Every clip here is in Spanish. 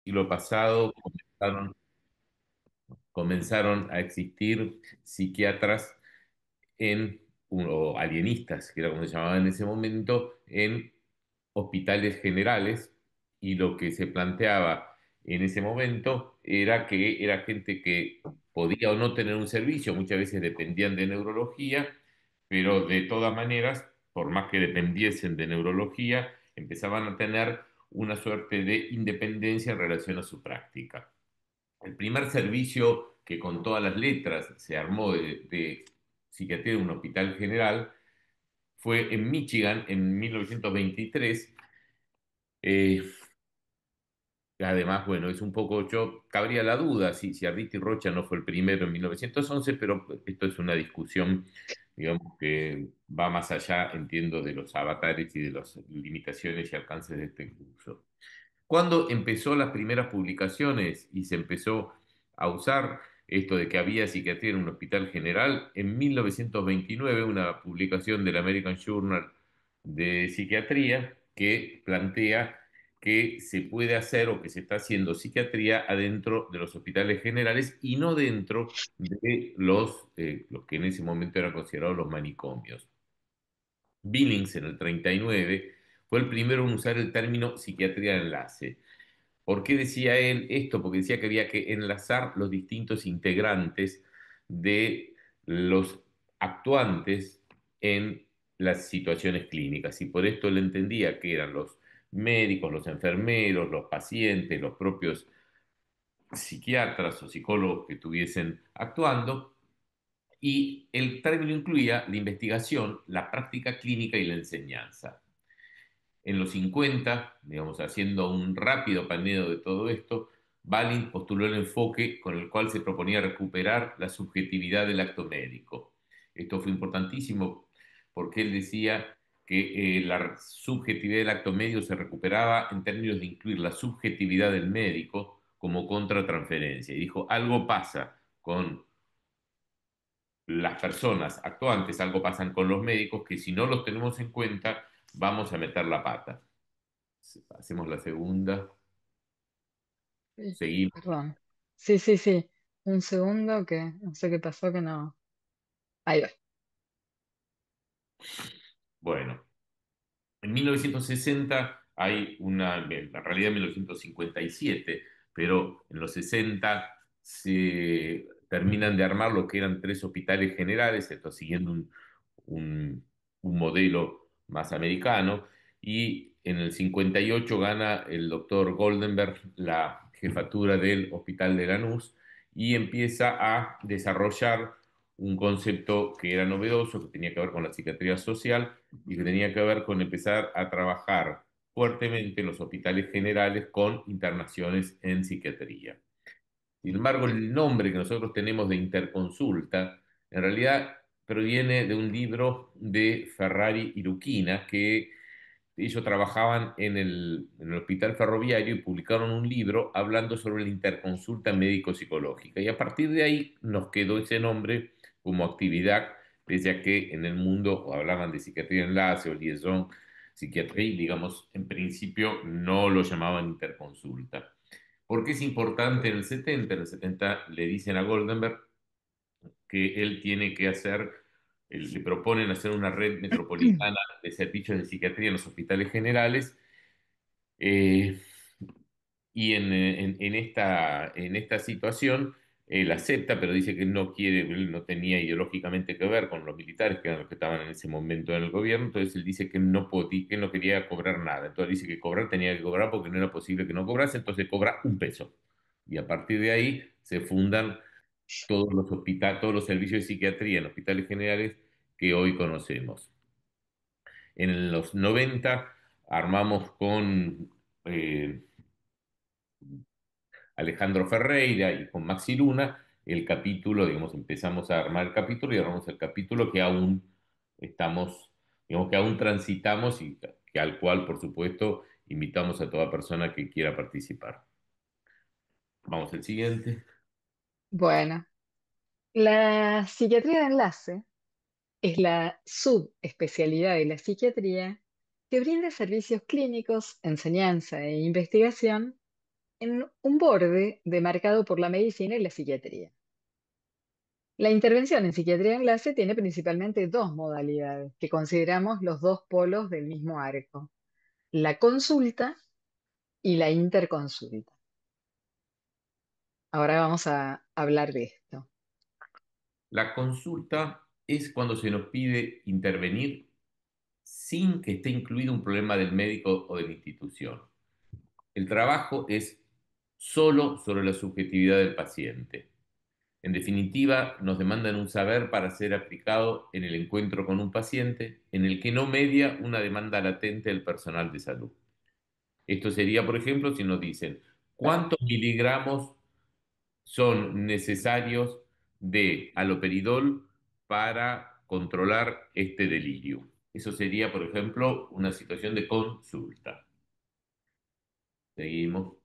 siglo pasado comenzaron a existir psiquiatras o alienistas, que era como se llamaba en ese momento, en hospitales generales, y lo que se planteaba en ese momento era que era gente que podía o no tener un servicio, muchas veces dependían de neurología, pero de todas maneras, por más que dependiesen de neurología, empezaban a tener una suerte de independencia en relación a su práctica. El primer servicio que con todas las letras se armó de psiquiatría de un hospital general fue en Michigan en 1923. Eh, Además, bueno, es un poco, yo cabría la duda si Arditti Rocha no fue el primero en 1911, pero esto es una discusión, digamos, que va más allá, entiendo, de los avatares y de las limitaciones y alcances de este curso. Cuando empezó las primeras publicaciones y se empezó a usar esto de que había psiquiatría en un hospital general, en 1929 una publicación del American Journal de Psiquiatría que plantea que se puede hacer o que se está haciendo psiquiatría adentro de los hospitales generales y no dentro de los que en ese momento eran considerados los manicomios. Billings en el 39 fue el primero en usar el término psiquiatría de enlace. ¿Por qué decía él esto? Porque decía que había que enlazar los distintos integrantes de los actuantes en las situaciones clínicas. Y por esto él entendía que eran los médicos, los enfermeros, los pacientes, los propios psiquiatras o psicólogos que estuviesen actuando. Y el término incluía la investigación, la práctica clínica y la enseñanza. En los 50, digamos, haciendo un rápido paneo de todo esto, Balin postuló el enfoque con el cual se proponía recuperar la subjetividad del acto médico. Esto fue importantísimo porque él decía que la subjetividad del acto médico se recuperaba en términos de incluir la subjetividad del médico como contratransferencia. Y dijo, algo pasa con las personas actuantes, algo pasa con los médicos, que si no los tenemos en cuenta, vamos a meter la pata. Hacemos la segunda, Sí, seguimos. perdón. Sí, sí, sí. Un segundo que no sé qué pasó que no. Ahí va. Bueno, en 1960 hay en realidad en 1957, pero en los 60 se terminan de armar lo que eran tres hospitales generales, esto siguiendo un, un modelo más americano, y en el 58 gana el doctor Goldenberg la jefatura del Hospital de Lanús y empieza a desarrollar un concepto que era novedoso, que tenía que ver con la psiquiatría social y que tenía que ver con empezar a trabajar fuertemente en los hospitales generales con internaciones en psiquiatría. Sin embargo, el nombre que nosotros tenemos de interconsulta, en realidad proviene de un libro de Ferrari y Luchina, que ellos trabajaban en el hospital ferroviario y publicaron un libro hablando sobre la interconsulta médico-psicológica. Y a partir de ahí nos quedó ese nombre como actividad, pese a que en el mundo hablaban de psiquiatría enlace o liaison psiquiatría, digamos, en principio no lo llamaban interconsulta. ¿Por qué es importante en el 70? En el 70 le dicen a Goldenberg que él tiene que hacer, le proponen hacer una red metropolitana de servicios de psiquiatría en los hospitales generales, eh, y en esta situación él acepta, pero dice que no quiere, él no tenía ideológicamente que ver con los militares, que eran los que estaban en ese momento en el gobierno, entonces él dice que no quería cobrar nada, entonces dice que cobrar tenía que cobrar porque no era posible que no cobrase, entonces cobra un peso. Y a partir de ahí se fundan todos los hospitales, todos los servicios de psiquiatría en hospitales generales que hoy conocemos. En los 90 armamos con Alejandro Ferreira y con Maxi Luna el capítulo, digamos, empezamos a armar el capítulo y armamos el capítulo que aún estamos, digamos, que aún transitamos y que al cual, por supuesto, invitamos a toda persona que quiera participar. Vamos al siguiente. Bueno, la psiquiatría de enlace es la subespecialidad de la psiquiatría que brinda servicios clínicos, enseñanza e investigación en un borde demarcado por la medicina y la psiquiatría. La intervención en psiquiatría en enlace tiene principalmente dos modalidades que consideramos los dos polos del mismo arco, la consulta y la interconsulta. Ahora vamos a hablar de esto. La consulta es cuando se nos pide intervenir sin que esté incluido un problema del médico o de la institución. El trabajo es solo sobre la subjetividad del paciente. En definitiva, nos demandan un saber para ser aplicado en el encuentro con un paciente en el que no media una demanda latente del personal de salud. Esto sería, por ejemplo, si nos dicen cuántos miligramos son necesarios de haloperidol para controlar este delirio. Eso sería, por ejemplo, una situación de consulta. Seguimos.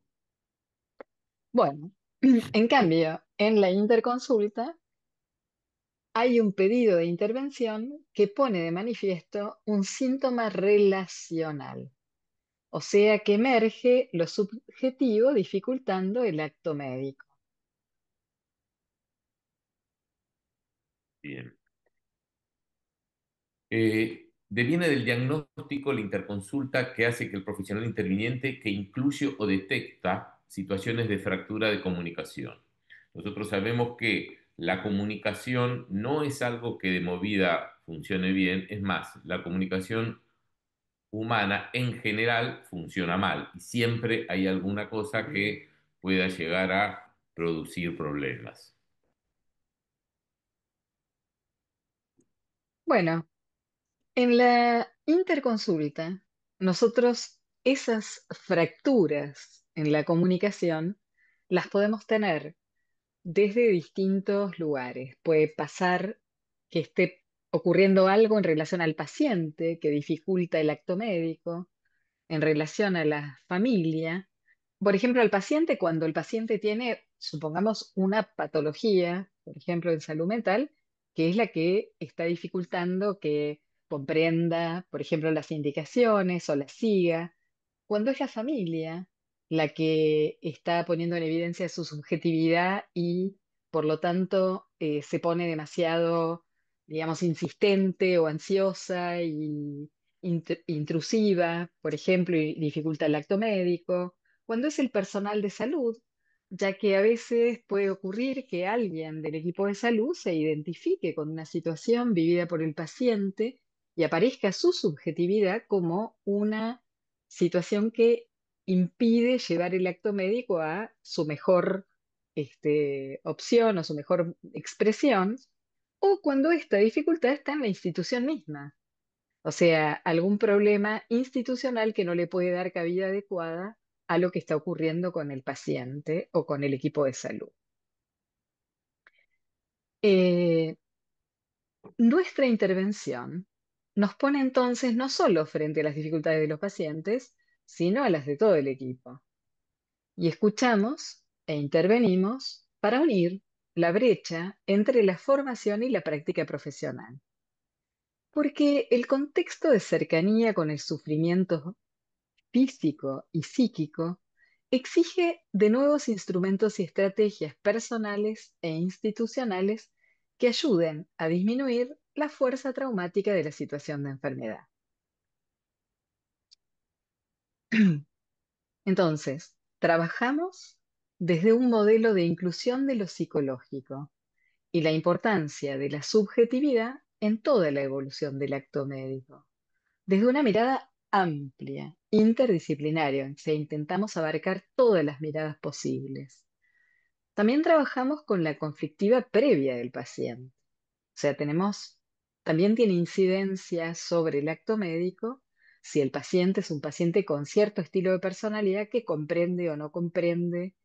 Bueno, en cambio, en la interconsulta hay un pedido de intervención que pone de manifiesto un síntoma relacional, o sea que emerge lo subjetivo dificultando el acto médico. Bien. Deviene del diagnóstico la interconsulta que hace que el profesional interviniente que incluye o detecta situaciones de fractura de comunicación. Nosotros sabemos que la comunicación no es algo que de movida funcione bien, es más, la comunicación humana en general funciona mal y siempre hay alguna cosa que pueda llegar a producir problemas. Bueno, en la interconsulta, nosotros esas fracturas en la comunicación las podemos tener desde distintos lugares. Puede pasar que esté ocurriendo algo en relación al paciente que dificulta el acto médico, en relación a la familia. Por ejemplo, al paciente, cuando el paciente tiene, supongamos, una patología, por ejemplo, en salud mental, que es la que está dificultando que comprenda, por ejemplo, las indicaciones o las siga, cuando es la familia la que está poniendo en evidencia su subjetividad y, por lo tanto, se pone demasiado, digamos, insistente o ansiosa y intrusiva, por ejemplo, y dificulta el acto médico, cuando es el personal de salud, ya que a veces puede ocurrir que alguien del equipo de salud se identifique con una situación vivida por el paciente y aparezca su subjetividad como una situación que impide llevar el acto médico a su mejor opción o su mejor expresión, o cuando esta dificultad está en la institución misma. O sea, algún problema institucional que no le puede dar cabida adecuada a lo que está ocurriendo con el paciente o con el equipo de salud. Eh, Nuestra intervención nos pone entonces no solo frente a las dificultades de los pacientes, sino a las de todo el equipo. Y escuchamos e intervenimos para unir la brecha entre la formación y la práctica profesional. Porque el contexto de cercanía con el sufrimiento físico y psíquico exige de nuevos instrumentos y estrategias personales e institucionales que ayuden a disminuir la fuerza traumática de la situación de enfermedad. Entonces, trabajamos desde un modelo de inclusión de lo psicológico y la importancia de la subjetividad en toda la evolución del acto médico. Desde una mirada amplia, interdisciplinaria, o sea, intentamos abarcar todas las miradas posibles. También trabajamos con la conflictiva previa del paciente. O sea, también tiene incidencia sobre el acto médico si el paciente es un paciente con cierto estilo de personalidad que comprende o no comprende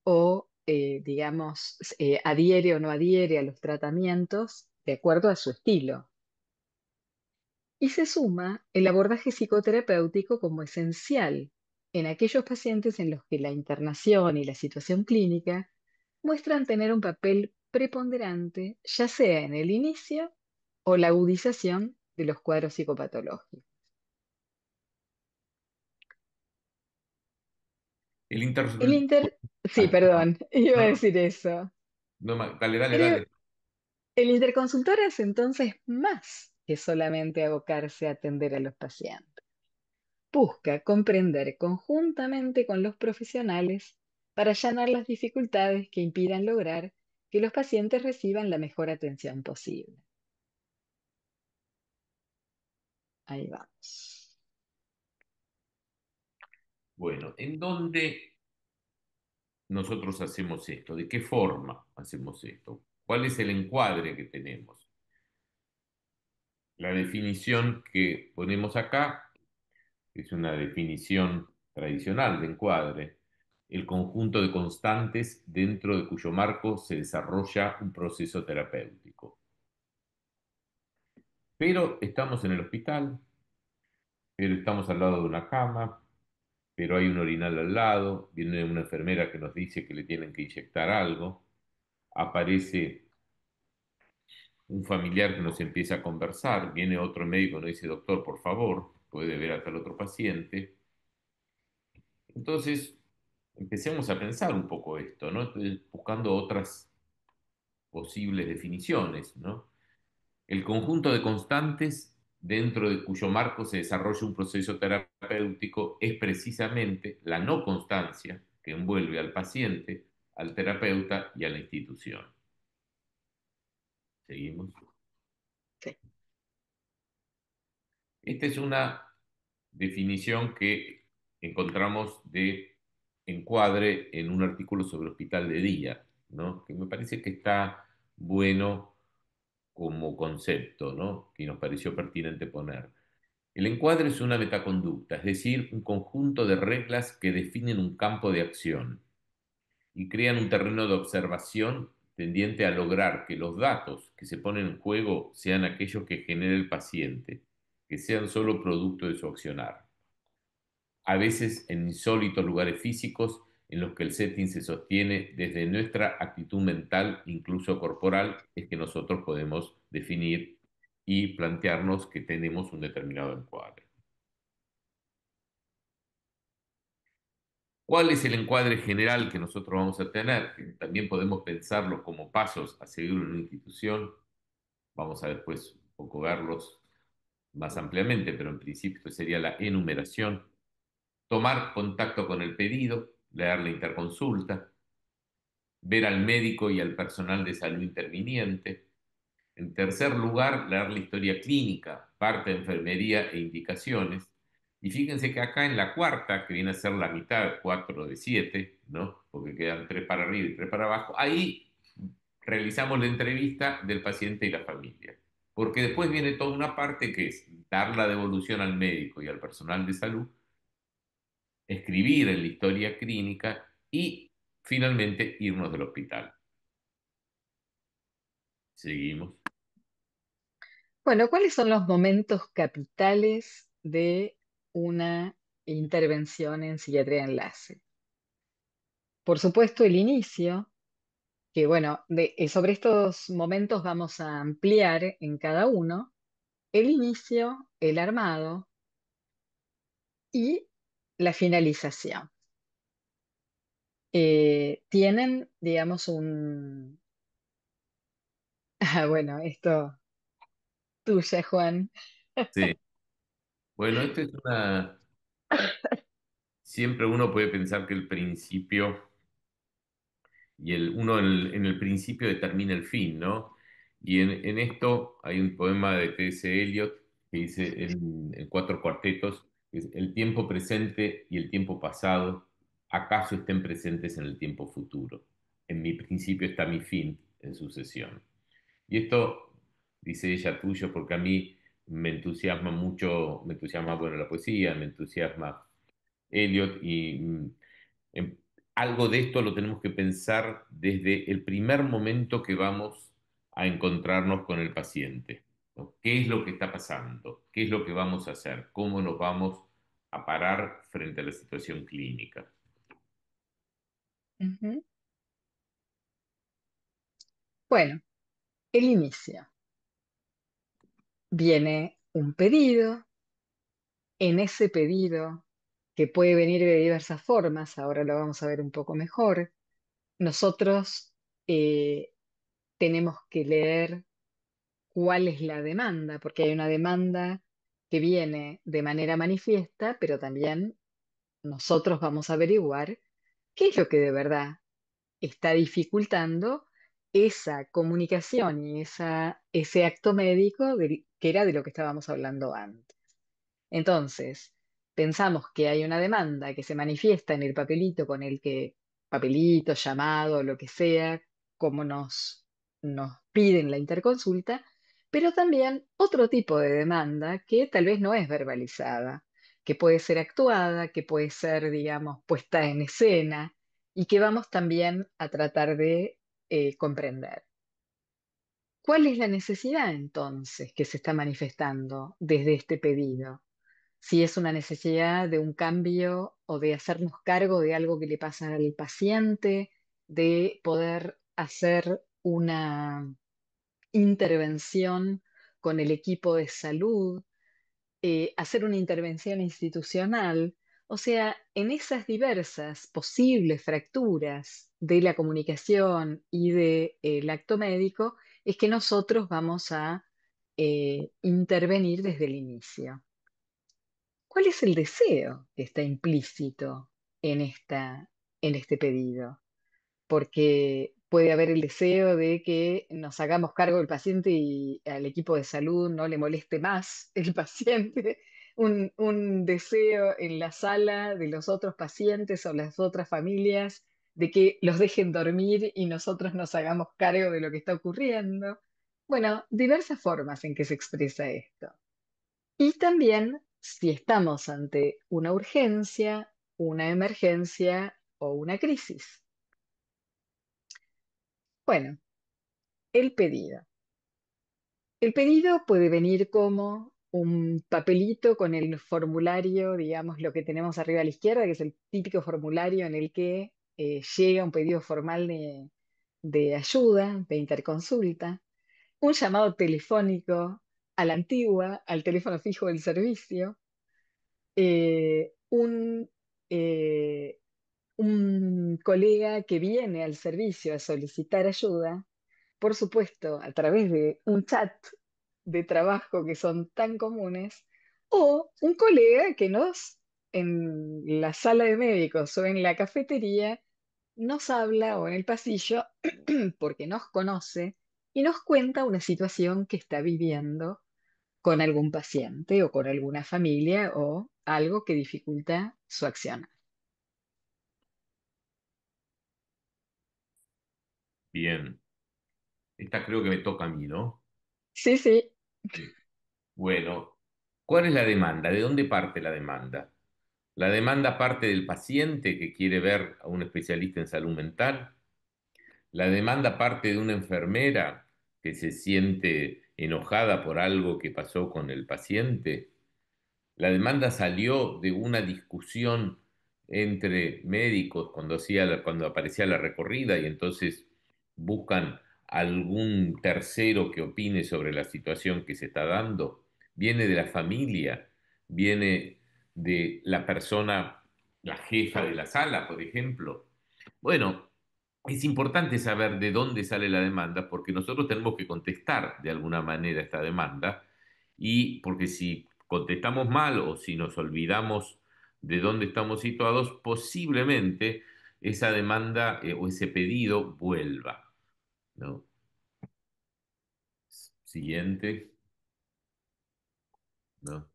o, digamos, adhiere o no adhiere a los tratamientos de acuerdo a su estilo. Y se suma el abordaje psicoterapéutico como esencial en aquellos pacientes en los que la internación y la situación clínica muestran tener un papel preponderante, ya sea en el inicio o la agudización de los cuadros psicopatológicos. El El inter... inter... Sí, Ah, perdón, iba a no, no, decir eso. no, dale, dale, El, dale. el interconsultor es entonces más que solamente abocarse a atender a los pacientes. Busca comprender conjuntamente con los profesionales para allanar las dificultades que impidan lograr que los pacientes reciban la mejor atención posible. Ahí vamos. Bueno, ¿en dónde nosotros hacemos esto? ¿De qué forma hacemos esto? ¿Cuál es el encuadre que tenemos? La definición que ponemos acá es una definición tradicional de encuadre, el conjunto de constantes dentro de cuyo marco se desarrolla un proceso terapéutico. Pero estamos en el hospital, pero estamos al lado de una cama, pero hay un orinal al lado, viene una enfermera que nos dice que le tienen que inyectar algo, aparece un familiar que nos empieza a conversar, viene otro médico y nos dice, doctor, por favor, puede ver a tal otro paciente. Entonces, empecemos a pensar un poco esto, ¿no? Entonces, buscando otras posibles definiciones, ¿no? El conjunto de constantes dentro de cuyo marco se desarrolla un proceso terapéutico es precisamente la no constancia que envuelve al paciente, al terapeuta y a la institución. ¿Seguimos? Sí. Esta es una definición que encontramos de encuadre en un artículo sobre hospital de día, ¿no? Que me parece que está bueno como concepto, ¿no? Que nos pareció pertinente poner. El encuadre es una metaconducta, es decir, un conjunto de reglas que definen un campo de acción y crean un terreno de observación tendiente a lograr que los datos que se ponen en juego sean aquellos que genere el paciente, que sean solo producto de su accionar. A veces en insólitos lugares físicos en los que el setting se sostiene desde nuestra actitud mental, incluso corporal, es que nosotros podemos definir y plantearnos que tenemos un determinado encuadre. ¿Cuál es el encuadre general que nosotros vamos a tener? Que también podemos pensarlo como pasos a seguir en una institución. Vamos a después un poco verlos más ampliamente, pero en principio sería la enumeración. Tomar contacto con el pedido, leer la interconsulta, ver al médico y al personal de salud interviniente. En tercer lugar, leer la historia clínica, parte de enfermería e indicaciones. Y fíjense que acá en la cuarta, que viene a ser la mitad, 4 de 7, ¿no? Porque quedan 3 para arriba y 3 para abajo, ahí realizamos la entrevista del paciente y la familia. Porque después viene toda una parte que es dar la devolución al médico y al personal de salud, escribir en la historia clínica y finalmente irnos del hospital. Seguimos. Bueno, ¿cuáles son los momentos capitales de una intervención en psiquiatría de enlace? Por supuesto, el inicio, que bueno, sobre estos momentos vamos a ampliar en cada uno, el inicio, el armado y la finalización. Tienen, digamos, un... Ah, bueno, esto tuya, Juan. Sí. Bueno, esto es una... Siempre uno puede pensar que el principio y en el principio determina el fin, ¿no? Y en esto hay un poema de T.S. Eliot que dice en cuatro cuartetos, que es, el tiempo presente y el tiempo pasado, acaso estén presentes en el tiempo futuro. En mi principio está mi fin en sucesión. Y esto, dice ella, tuyo, porque a mí me entusiasma mucho, me entusiasma, bueno, la poesía, me entusiasma Eliot y em, algo de esto lo tenemos que pensar desde el primer momento que vamos a encontrarnos con el paciente, ¿no? ¿Qué es lo que está pasando? ¿Qué es lo que vamos a hacer? ¿Cómo nos vamos a parar frente a la situación clínica? Ujú. Bueno, el inicio. Viene un pedido, en ese pedido que puede venir de diversas formas, ahora lo vamos a ver un poco mejor. Nosotros eh, tenemos que leer cuál es la demanda, porque hay una demanda que viene de manera manifiesta, pero también nosotros vamos a averiguar qué es lo que de verdad está dificultando esa comunicación y ese acto médico que era de lo que estábamos hablando antes. Entonces, pensamos que hay una demanda que se manifiesta en el papelito con el que, papelito, llamado, lo que sea, como nos piden la interconsulta, pero también otro tipo de demanda que tal vez no es verbalizada, que puede ser actuada, que puede ser, digamos, puesta en escena y que vamos también a tratar de comprender. ¿Cuál es la necesidad entonces que se está manifestando desde este pedido? Si es una necesidad de un cambio o de hacernos cargo de algo que le pasa al paciente, de poder hacer una intervención con el equipo de salud, hacer una intervención institucional. O sea, en esas diversas posibles fracturas de la comunicación y del acto médico, es que nosotros vamos a intervenir desde el inicio. ¿Cuál es el deseo que está implícito en en este pedido? Porque puede haber el deseo de que nos hagamos cargo del paciente y al equipo de salud no le moleste más el paciente, un deseo en la sala de los otros pacientes o las otras familias de que los dejen dormir y nosotros nos hagamos cargo de lo que está ocurriendo. Bueno, diversas formas en que se expresa esto. Y también si estamos ante una urgencia, una emergencia o una crisis. Bueno, el pedido. El pedido puede venir como un papelito con el formulario, digamos, lo que tenemos arriba a la izquierda, que es el típico formulario en el que llega un pedido formal de ayuda, de interconsulta, un llamado telefónico a la antigua, al teléfono fijo del servicio, eh, un, eh, un colega que viene al servicio a solicitar ayuda, por supuesto, a través de un chat de trabajo que son tan comunes, o un colega que en la sala de médicos o en la cafetería, nos habla o en el pasillo porque nos conoce y nos cuenta una situación que está viviendo con algún paciente o con alguna familia o algo que dificulta su acción. Bien, esta creo que me toca a mí, ¿no? Sí, sí. Sí. Bueno, ¿cuál es la demanda? ¿De dónde parte la demanda? La demanda parte del paciente que quiere ver a un especialista en salud mental. La demanda parte de una enfermera que se siente enojada por algo que pasó con el paciente. La demanda salió de una discusión entre médicos cuando aparecía la recorrida y entonces buscan algún tercero que opine sobre la situación que se está dando. Viene de la familia, viene de la persona, la jefa de la sala, por ejemplo. Bueno, es importante saber de dónde sale la demanda porque nosotros tenemos que contestar de alguna manera esta demanda y porque si contestamos mal o si nos olvidamos de dónde estamos situados, posiblemente esa demanda o ese pedido vuelva, ¿no? Siguiente, ¿no?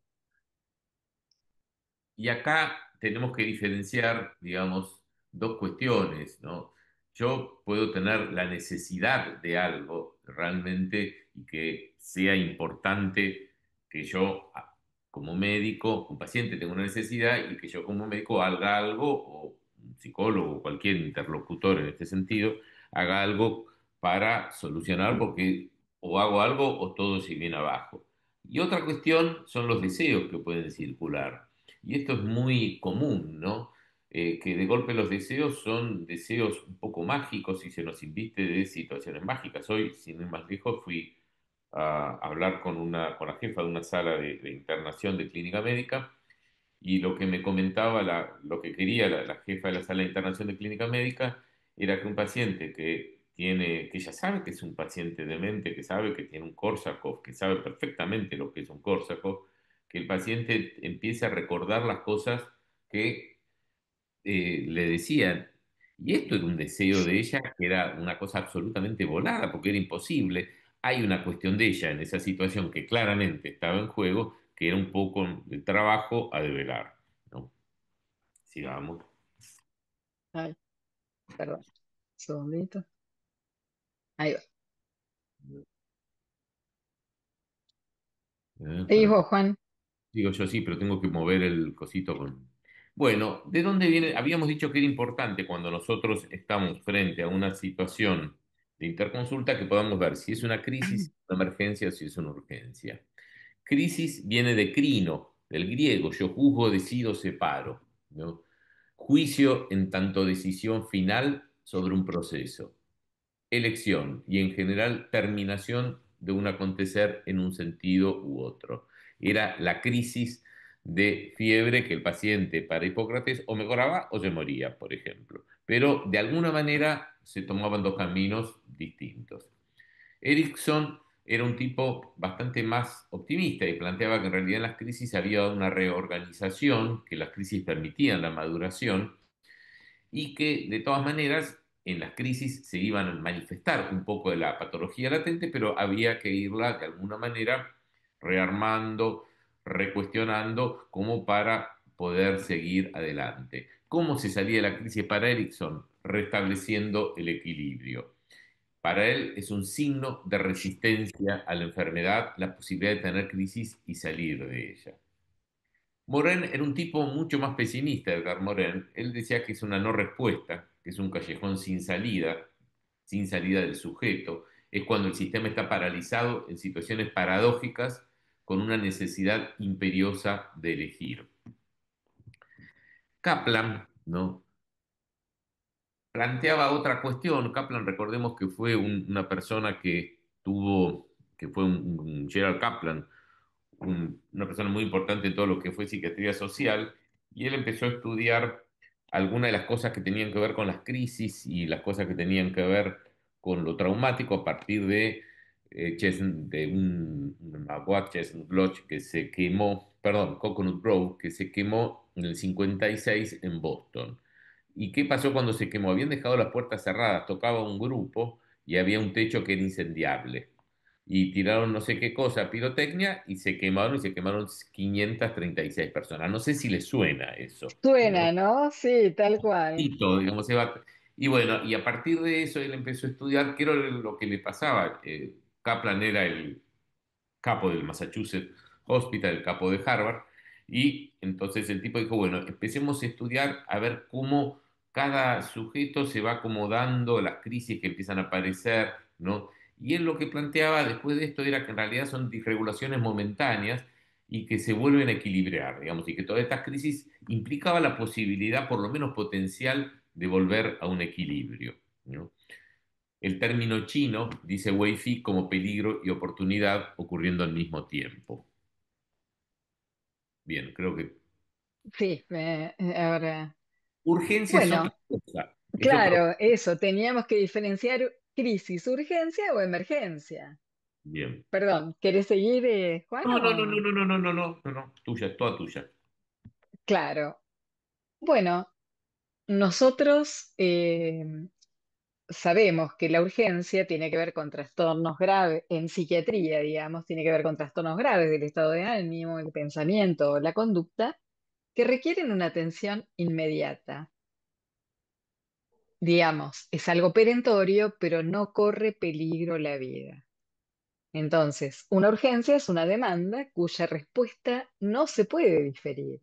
Y acá tenemos que diferenciar, digamos, dos cuestiones, ¿no? Yo puedo tener la necesidad de algo realmente y que sea importante que yo, como médico, un paciente tenga una necesidad y que yo como médico haga algo, o un psicólogo o cualquier interlocutor en este sentido, haga algo para solucionar porque o hago algo o todo se viene abajo. Y otra cuestión son los deseos que pueden circular. Y esto es muy común, ¿no? Que de golpe los deseos son deseos un poco mágicos y se nos invite de situaciones mágicas. Hoy, sin ir más lejos, fui a hablar con la jefa de una sala de internación de clínica médica Y lo que me comentaba, lo que quería la jefa de la sala de internación de clínica médica era que un paciente que ya sabe que es un paciente demente, que sabe que tiene un Korsakoff, que sabe perfectamente lo que es un Korsakoff, que el paciente empiece a recordar las cosas que le decían. Y esto era un deseo de ella que era una cosa absolutamente volada, porque era imposible. Hay una cuestión de ella en esa situación que claramente estaba en juego, que era un poco el trabajo a develar, ¿no? Sigamos. Ay, perdón, un segundito. Ahí va. ¿Y Para que vos, Juan? digo yo sí, pero tengo que mover el cosito con... Bueno, ¿de dónde viene? Habíamos dicho que era importante cuando nosotros estamos frente a una situación de interconsulta que podamos ver si es una crisis, una emergencia o si es una urgencia. Crisis viene de crino, del griego, yo juzgo, decido, separo, ¿no? Juicio en tanto decisión final sobre un proceso, elección y en general terminación de un acontecer en un sentido u otro. Era la crisis de fiebre que el paciente para Hipócrates o mejoraba o se moría, por ejemplo. Pero de alguna manera se tomaban dos caminos distintos. Erickson era un tipo bastante más optimista y planteaba que en realidad en las crisis había una reorganización, que las crisis permitían la maduración y que de todas maneras en las crisis se iban a manifestar un poco de la patología latente, pero había que irla de alguna manera rearmando, recuestionando, como para poder seguir adelante. ¿Cómo se salía de la crisis para Erickson? Restableciendo el equilibrio. Para él es un signo de resistencia a la enfermedad la posibilidad de tener crisis y salir de ella. Morin era un tipo mucho más pesimista, Edgar Morin. Él decía que es una no respuesta, que es un callejón sin salida del sujeto. Es cuando el sistema está paralizado en situaciones paradójicas con una necesidad imperiosa de elegir. Kaplan, ¿no? Planteaba otra cuestión. Kaplan, recordemos que fue una persona que fue un Gerald Kaplan, una persona muy importante en todo lo que fue psiquiatría social, y él empezó a estudiar algunas de las cosas que tenían que ver con las crisis y las cosas que tenían que ver con lo traumático a partir de un Magua Chestnut Lodge que se quemó, perdón, Coconut Grove, que se quemó en el 56 en Boston. ¿Y qué pasó cuando se quemó? Habían dejado las puertas cerradas, tocaba un grupo y había un techo que era incendiable y tiraron no sé qué cosa, pirotecnia, y se quemaron 536 personas. No sé si les suena eso, Suena, ¿no? ¿no? Sí, tal cual. Y todo, digamos, y bueno, y a partir de eso él empezó a estudiar qué era lo que le pasaba. Kaplan era el capo del Massachusetts Hospital, el capo de Harvard, y entonces el tipo dijo, bueno, empecemos a estudiar a ver cómo cada sujeto se va acomodando a las crisis que empiezan a aparecer, ¿no? Y él lo que planteaba después de esto era que en realidad son disregulaciones momentáneas y que se vuelven a equilibrar, digamos, y que todas estas crisis implicaba la posibilidad, por lo menos potencial, de volver a un equilibrio, ¿no? El término chino dice Wei-Fi como peligro y oportunidad ocurriendo al mismo tiempo. Bien, creo que Sí, ahora. urgencia es otra Bueno, cosa. Es otro. claro, eso, teníamos que diferenciar crisis, urgencia o emergencia. Bien. Perdón, ¿querés seguir, Juan? No, no, no, no, O... no, no, no, no, no, no, no. Tuya, es toda tuya. Claro. Bueno, nosotros sabemos que la urgencia tiene que ver con trastornos graves, en psiquiatría, digamos, tiene que ver con trastornos graves del estado de ánimo, el pensamiento o la conducta, que requieren una atención inmediata. Digamos, es algo perentorio, pero no corre peligro la vida. Entonces, una urgencia es una demanda cuya respuesta no se puede diferir.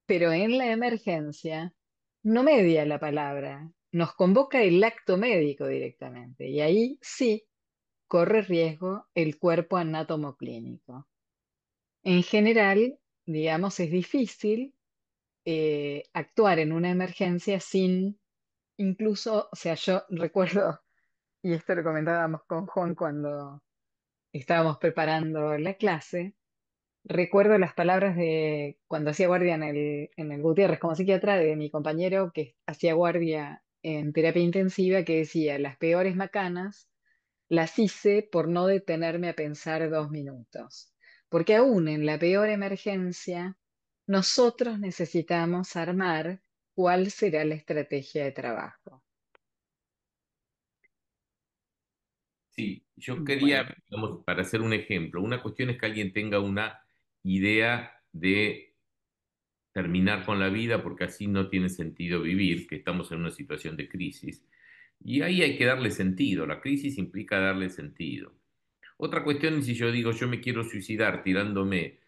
Pero en la emergencia no media la palabra, nos convoca el acto médico directamente y ahí sí corre riesgo el cuerpo anatomoclínico. En general, digamos, es difícil actuar en una emergencia sin incluso, o sea, yo recuerdo, y esto lo comentábamos con Juan estábamos preparando la clase, recuerdo las palabras de cuando hacía guardia en el Gutiérrez como psiquiatra de mi compañero que hacía guardia en terapia intensiva que decía, las peores macanas las hice por no detenerme a pensar 2 minutos, porque aún en la peor emergencia, nosotros necesitamos armar cuál será la estrategia de trabajo. Sí, yo quería, Bueno, digamos, para hacer un ejemplo, una cuestión es que alguien tenga una idea de terminar con la vida porque así no tiene sentido vivir, que estamos en una situación de crisis. Y ahí hay que darle sentido, la crisis implica darle sentido. Otra cuestión es si yo digo yo me quiero suicidar tirándome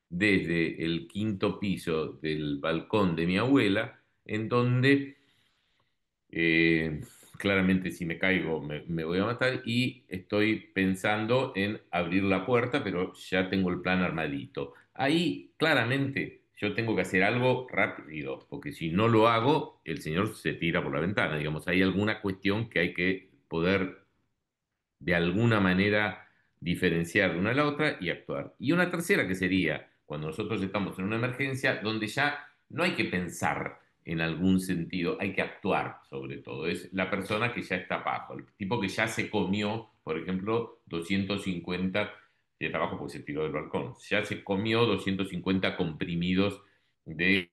desde el quinto piso del balcón de mi abuela, en donde eh, claramente si me caigo me voy a matar y estoy pensando en abrir la puerta, pero ya tengo el plan armadito. Ahí claramente yo tengo que hacer algo rápido, porque si no lo hago, el señor se tira por la ventana. Digamos, hay alguna cuestión que hay que poder de alguna manera diferenciar de una a la otra y actuar. Y una tercera que sería cuando nosotros estamos en una emergencia donde ya no hay que pensar en algún sentido, hay que actuar sobre todo. Es la persona que ya está abajo, el tipo que ya se comió, por ejemplo, 250 de trabajo porque se tiró del balcón, ya se comió 250 comprimidos de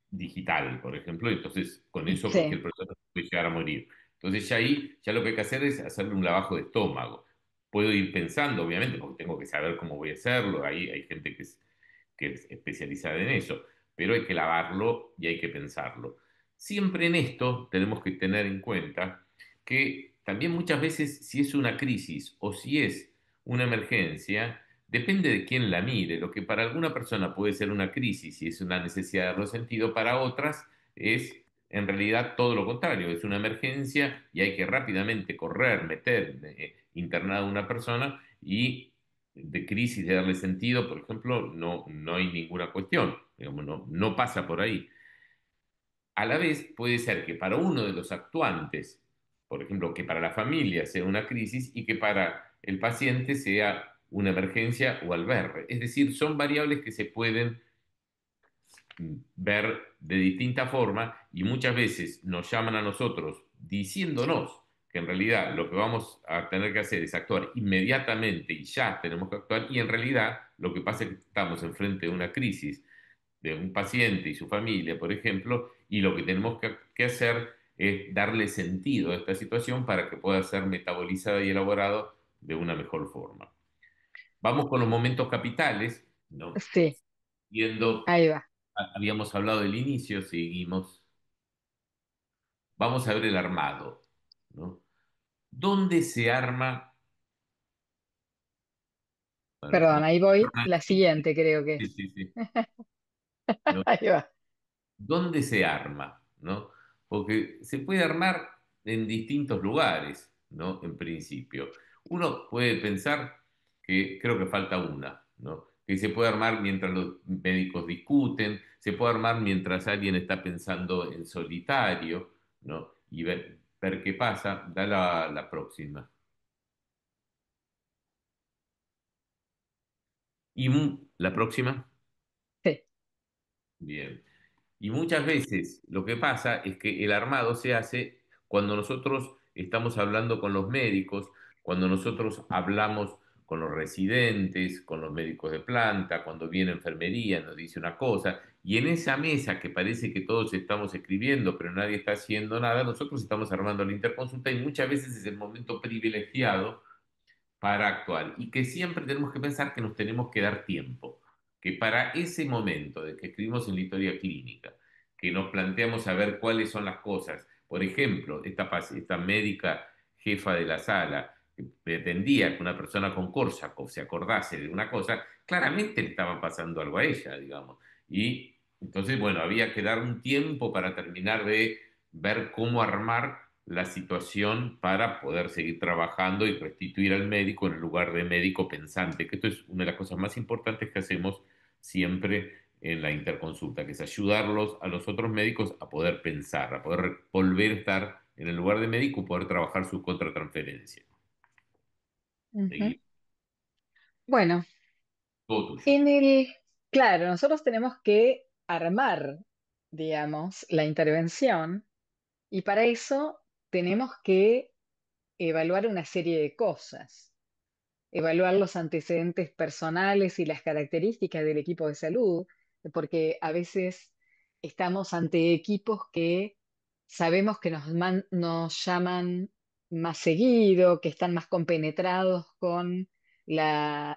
digital, por ejemplo, entonces con eso cualquier sí, persona puede llegar a morir. Entonces ya ahí, ya lo que hay que hacer es hacerle un lavado de estómago. Puedo ir pensando, obviamente, porque tengo que saber cómo voy a hacerlo. Ahí hay gente que es especializada en eso, pero hay que lavarlo y hay que pensarlo. Siempre en esto tenemos que tener en cuenta que también muchas veces si es una crisis o si es una emergencia, depende de quién la mire. Lo que para alguna persona puede ser una crisis y es una necesidad de darlo sentido, para otras es en realidad todo lo contrario, es una emergencia y hay que rápidamente correr, meter internada a una persona y de crisis, de darle sentido, por ejemplo, no hay ninguna cuestión, digamos, no pasa por ahí. A la vez puede ser que para uno de los actuantes, por ejemplo, que para la familia sea una crisis y que para el paciente sea una emergencia o albergue. Es decir, son variables que se pueden ver de distinta forma y muchas veces nos llaman a nosotros diciéndonos que en realidad lo que vamos a tener que hacer es actuar inmediatamente y ya tenemos que actuar y en realidad lo que pasa es que estamos enfrente de una crisis de un paciente y su familia, por ejemplo, y lo que tenemos que hacer es darle sentido a esta situación para que pueda ser metabolizada y elaborado de una mejor forma. Vamos con los momentos capitales, ¿no? sí, Viendo, ahí va. habíamos hablado del inicio, seguimos. Vamos a ver el armado, ¿no? ¿Dónde se arma? Bueno, Perdón, ahí voy. La sí, siguiente creo que sí, es. sí, sí, ¿no? Ahí va. ¿Dónde se arma? ¿No? Porque se puede armar en distintos lugares, ¿no? En principio. Uno puede pensar que creo que falta una, ¿no? Que se puede armar mientras los médicos discuten, se puede armar mientras alguien está pensando en solitario, ¿no? Y ver qué pasa. Da la próxima. Y la próxima. Sí. Bien. Y muchas veces lo que pasa es que el armado se hace cuando nosotros estamos hablando con los médicos, cuando nosotros hablamos con los residentes, con los médicos de planta, cuando viene enfermería, nos dice una cosa, y en esa mesa que parece que todos estamos escribiendo, pero nadie está haciendo nada, nosotros estamos armando la interconsulta y muchas veces es el momento privilegiado para actuar y que siempre tenemos que pensar que nos tenemos que dar tiempo, que para ese momento de que escribimos en la historia clínica, que nos planteamos a ver cuáles son las cosas, por ejemplo, esta médica jefa de la sala que pretendía que una persona con Korsakoff se acordase de una cosa, claramente le estaba pasando algo a ella, digamos. Y entonces, bueno, había que dar un tiempo para terminar de ver cómo armar la situación para poder seguir trabajando y restituir al médico en el lugar de médico pensante, que esto es una de las cosas más importantes que hacemos siempre en la interconsulta, que es ayudarlos a los otros médicos a poder pensar, a poder volver a estar en el lugar de médico y poder trabajar su contratransferencia. Ujú. Seguir. Bueno, Todo tuyo. en el, claro, nosotros tenemos que armar, digamos, la intervención y para eso tenemos que evaluar una serie de cosas. Evaluar los antecedentes personales y las características del equipo de salud, porque a veces estamos ante equipos que sabemos que nos llaman más seguido, que están más compenetrados con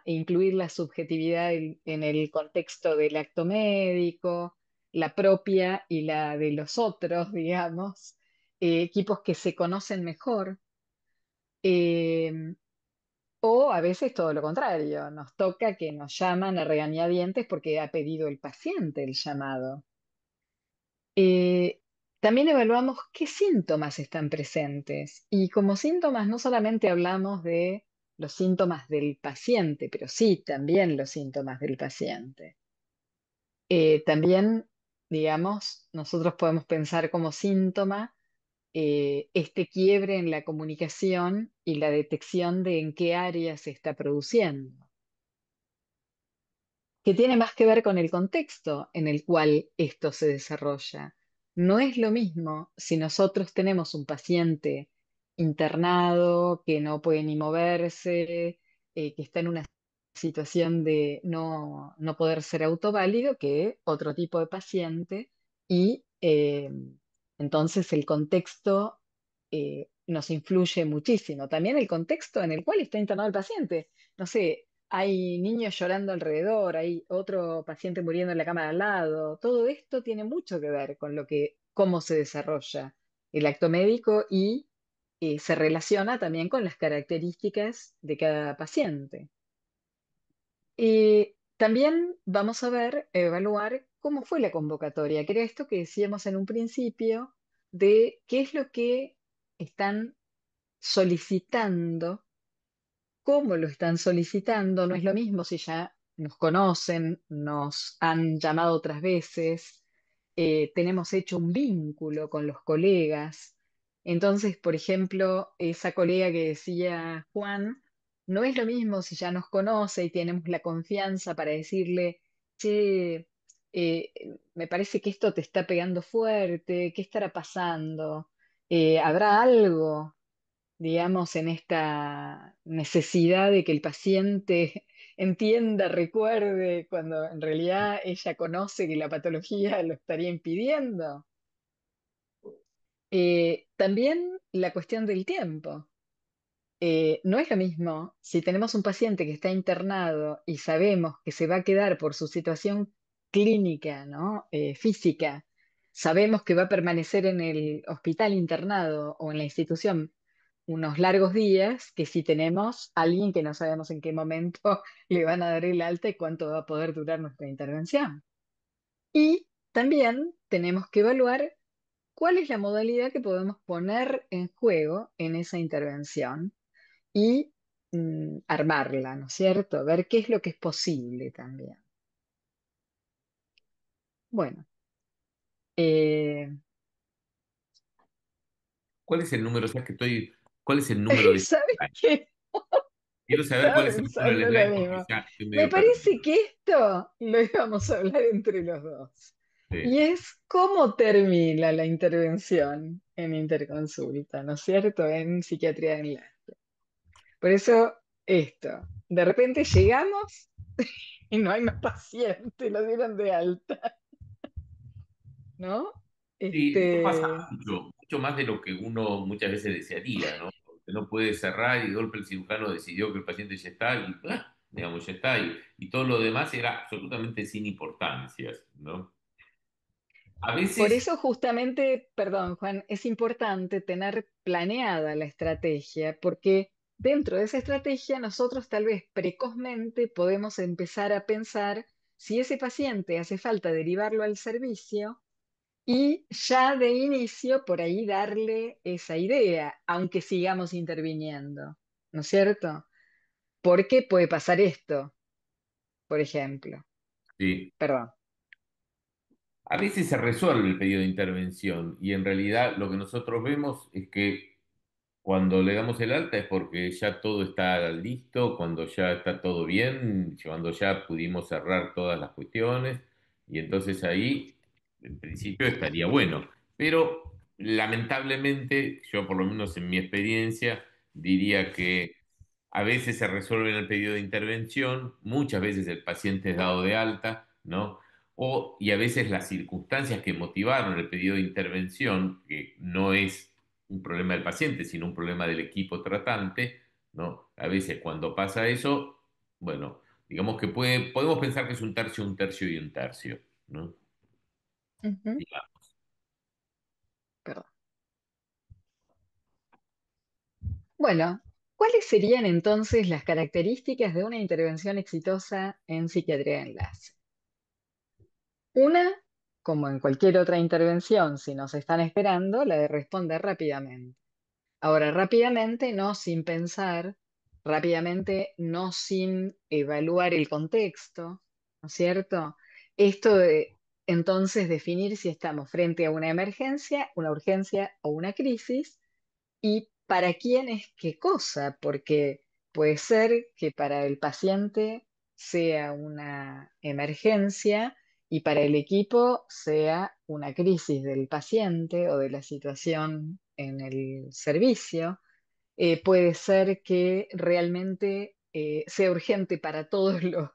incluir la subjetividad en el contexto del acto médico, la propia y la de los otros, digamos, equipos que se conocen mejor. Eh, o a veces todo lo contrario, nos toca que nos llaman a regañadientes porque ha pedido el paciente el llamado. Eh, También evaluamos qué síntomas están presentes y como síntomas no solamente hablamos de los síntomas del paciente, pero sí también los síntomas del paciente. También, digamos, nosotros podemos pensar como síntoma este quiebre en la comunicación y la detección de en qué área se está produciendo, que tiene más que ver con el contexto en el cual esto se desarrolla. No es lo mismo si nosotros tenemos un paciente internado que no puede ni moverse, que está en una situación de no poder ser autoválido, que otro tipo de paciente y entonces el contexto nos influye muchísimo. También el contexto en el cual está internado el paciente. No sé, hay niños llorando alrededor, hay otro paciente muriendo en la cama de al lado. Todo esto tiene mucho que ver con cómo se desarrolla el acto médico y se relaciona también con las características de cada paciente. También vamos a evaluar cómo fue la convocatoria, que era esto que decíamos en un principio, de qué es lo que están solicitando, cómo lo están solicitando. No es lo mismo si ya nos conocen, nos han llamado otras veces, tenemos hecho un vínculo con los colegas. Entonces, por ejemplo, esa colega que decía Juan, no es lo mismo si ya nos conoce y tenemos la confianza para decirle, che, eh, me parece que esto te está pegando fuerte, ¿qué estará pasando? ¿Habrá algo, digamos, en esta necesidad de que el paciente entienda, recuerde, cuando en realidad ella conoce que la patología lo estaría impidiendo? También la cuestión del tiempo. No es lo mismo si tenemos un paciente que está internado y sabemos que se va a quedar por su situación clínica, ¿no? Física, sabemos que va a permanecer en el hospital internado o en la institución unos largos días, que si tenemos alguien que no sabemos en qué momento le van a dar el alta y cuánto va a poder durar nuestra intervención. Y también tenemos que evaluar cuál es la modalidad que podemos poner en juego en esa intervención y armarla, ¿no es cierto? Ver qué es lo que es posible también. Bueno, eh, ¿Cuál es el número? ¿Sabes que estoy? ¿Cuál es el número de ¿sabes slide? qué? Quiero saber Estaba cuál es el número del pensando lo slide porque mismo. ya estoy Me medio perdido. parece que esto lo íbamos a hablar entre los dos. Sí. Y es cómo termina la intervención en interconsulta, ¿no es cierto? En psiquiatría en la. Por eso, esto, de repente llegamos y no hay más pacientes, lo dieron de alta, ¿no? Sí, esto pasa Este, mucho, mucho más de lo que uno muchas veces desearía, ¿no? Porque no puede cerrar y de golpe el cirujano decidió que el paciente ya está y, digamos, ya está. Y todo lo demás era absolutamente sin importancias, ¿no? A por veces, eso justamente, perdón, Juan, es importante tener planeada la estrategia, porque dentro de esa estrategia nosotros tal vez precozmente podemos empezar a pensar si ese paciente hace falta derivarlo al servicio y ya de inicio por ahí darle esa idea, aunque sigamos interviniendo, ¿no es cierto? ¿Por qué puede pasar esto, por ejemplo? sí, Perdón. a veces se resuelve el pedido de intervención y en realidad lo que nosotros vemos es que cuando le damos el alta es porque ya todo está listo, cuando ya está todo bien, cuando ya pudimos cerrar todas las cuestiones, y entonces ahí, en principio, estaría bueno. Pero lamentablemente, yo por lo menos en mi experiencia, diría que a veces se resuelve en el pedido de intervención, muchas veces el paciente es dado de alta, ¿no? Y a veces las circunstancias que motivaron el pedido de intervención, que no es un problema del paciente, sino un problema del equipo tratante, ¿no? A veces cuando pasa eso, bueno, digamos que podemos pensar que es un tercio y un tercio, ¿no? Ujú. Digamos. Perdón. Bueno, ¿cuáles serían entonces las características de una intervención exitosa en psiquiatría de enlace? Una, como en cualquier otra intervención, si nos están esperando, la de responder rápidamente. Ahora, rápidamente, no sin pensar, rápidamente, no sin evaluar el contexto, ¿no es cierto? Esto de entonces definir si estamos frente a una emergencia, una urgencia o una crisis y para quién es qué cosa, porque puede ser que para el paciente sea una emergencia y para el equipo sea una crisis del paciente o de la situación en el servicio. Puede ser que realmente sea urgente para todos los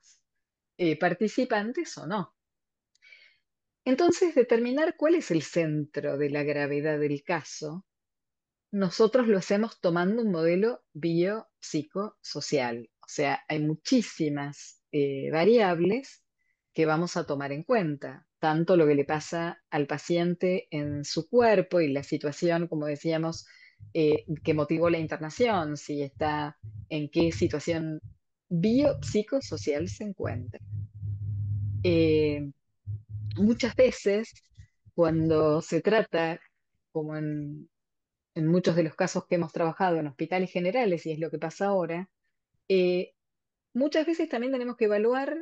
participantes o no. Entonces, determinar cuál es el centro de la gravedad del caso nosotros lo hacemos tomando un modelo biopsicosocial. O sea, hay muchísimas variables que vamos a tomar en cuenta, tanto lo que le pasa al paciente en su cuerpo y la situación, como decíamos, que motivó la internación, si está en qué situación biopsicosocial se encuentra. Eh, Muchas veces, cuando se trata, como en muchos de los casos que hemos trabajado en hospitales generales, y es lo que pasa ahora, eh, muchas veces también tenemos que evaluar,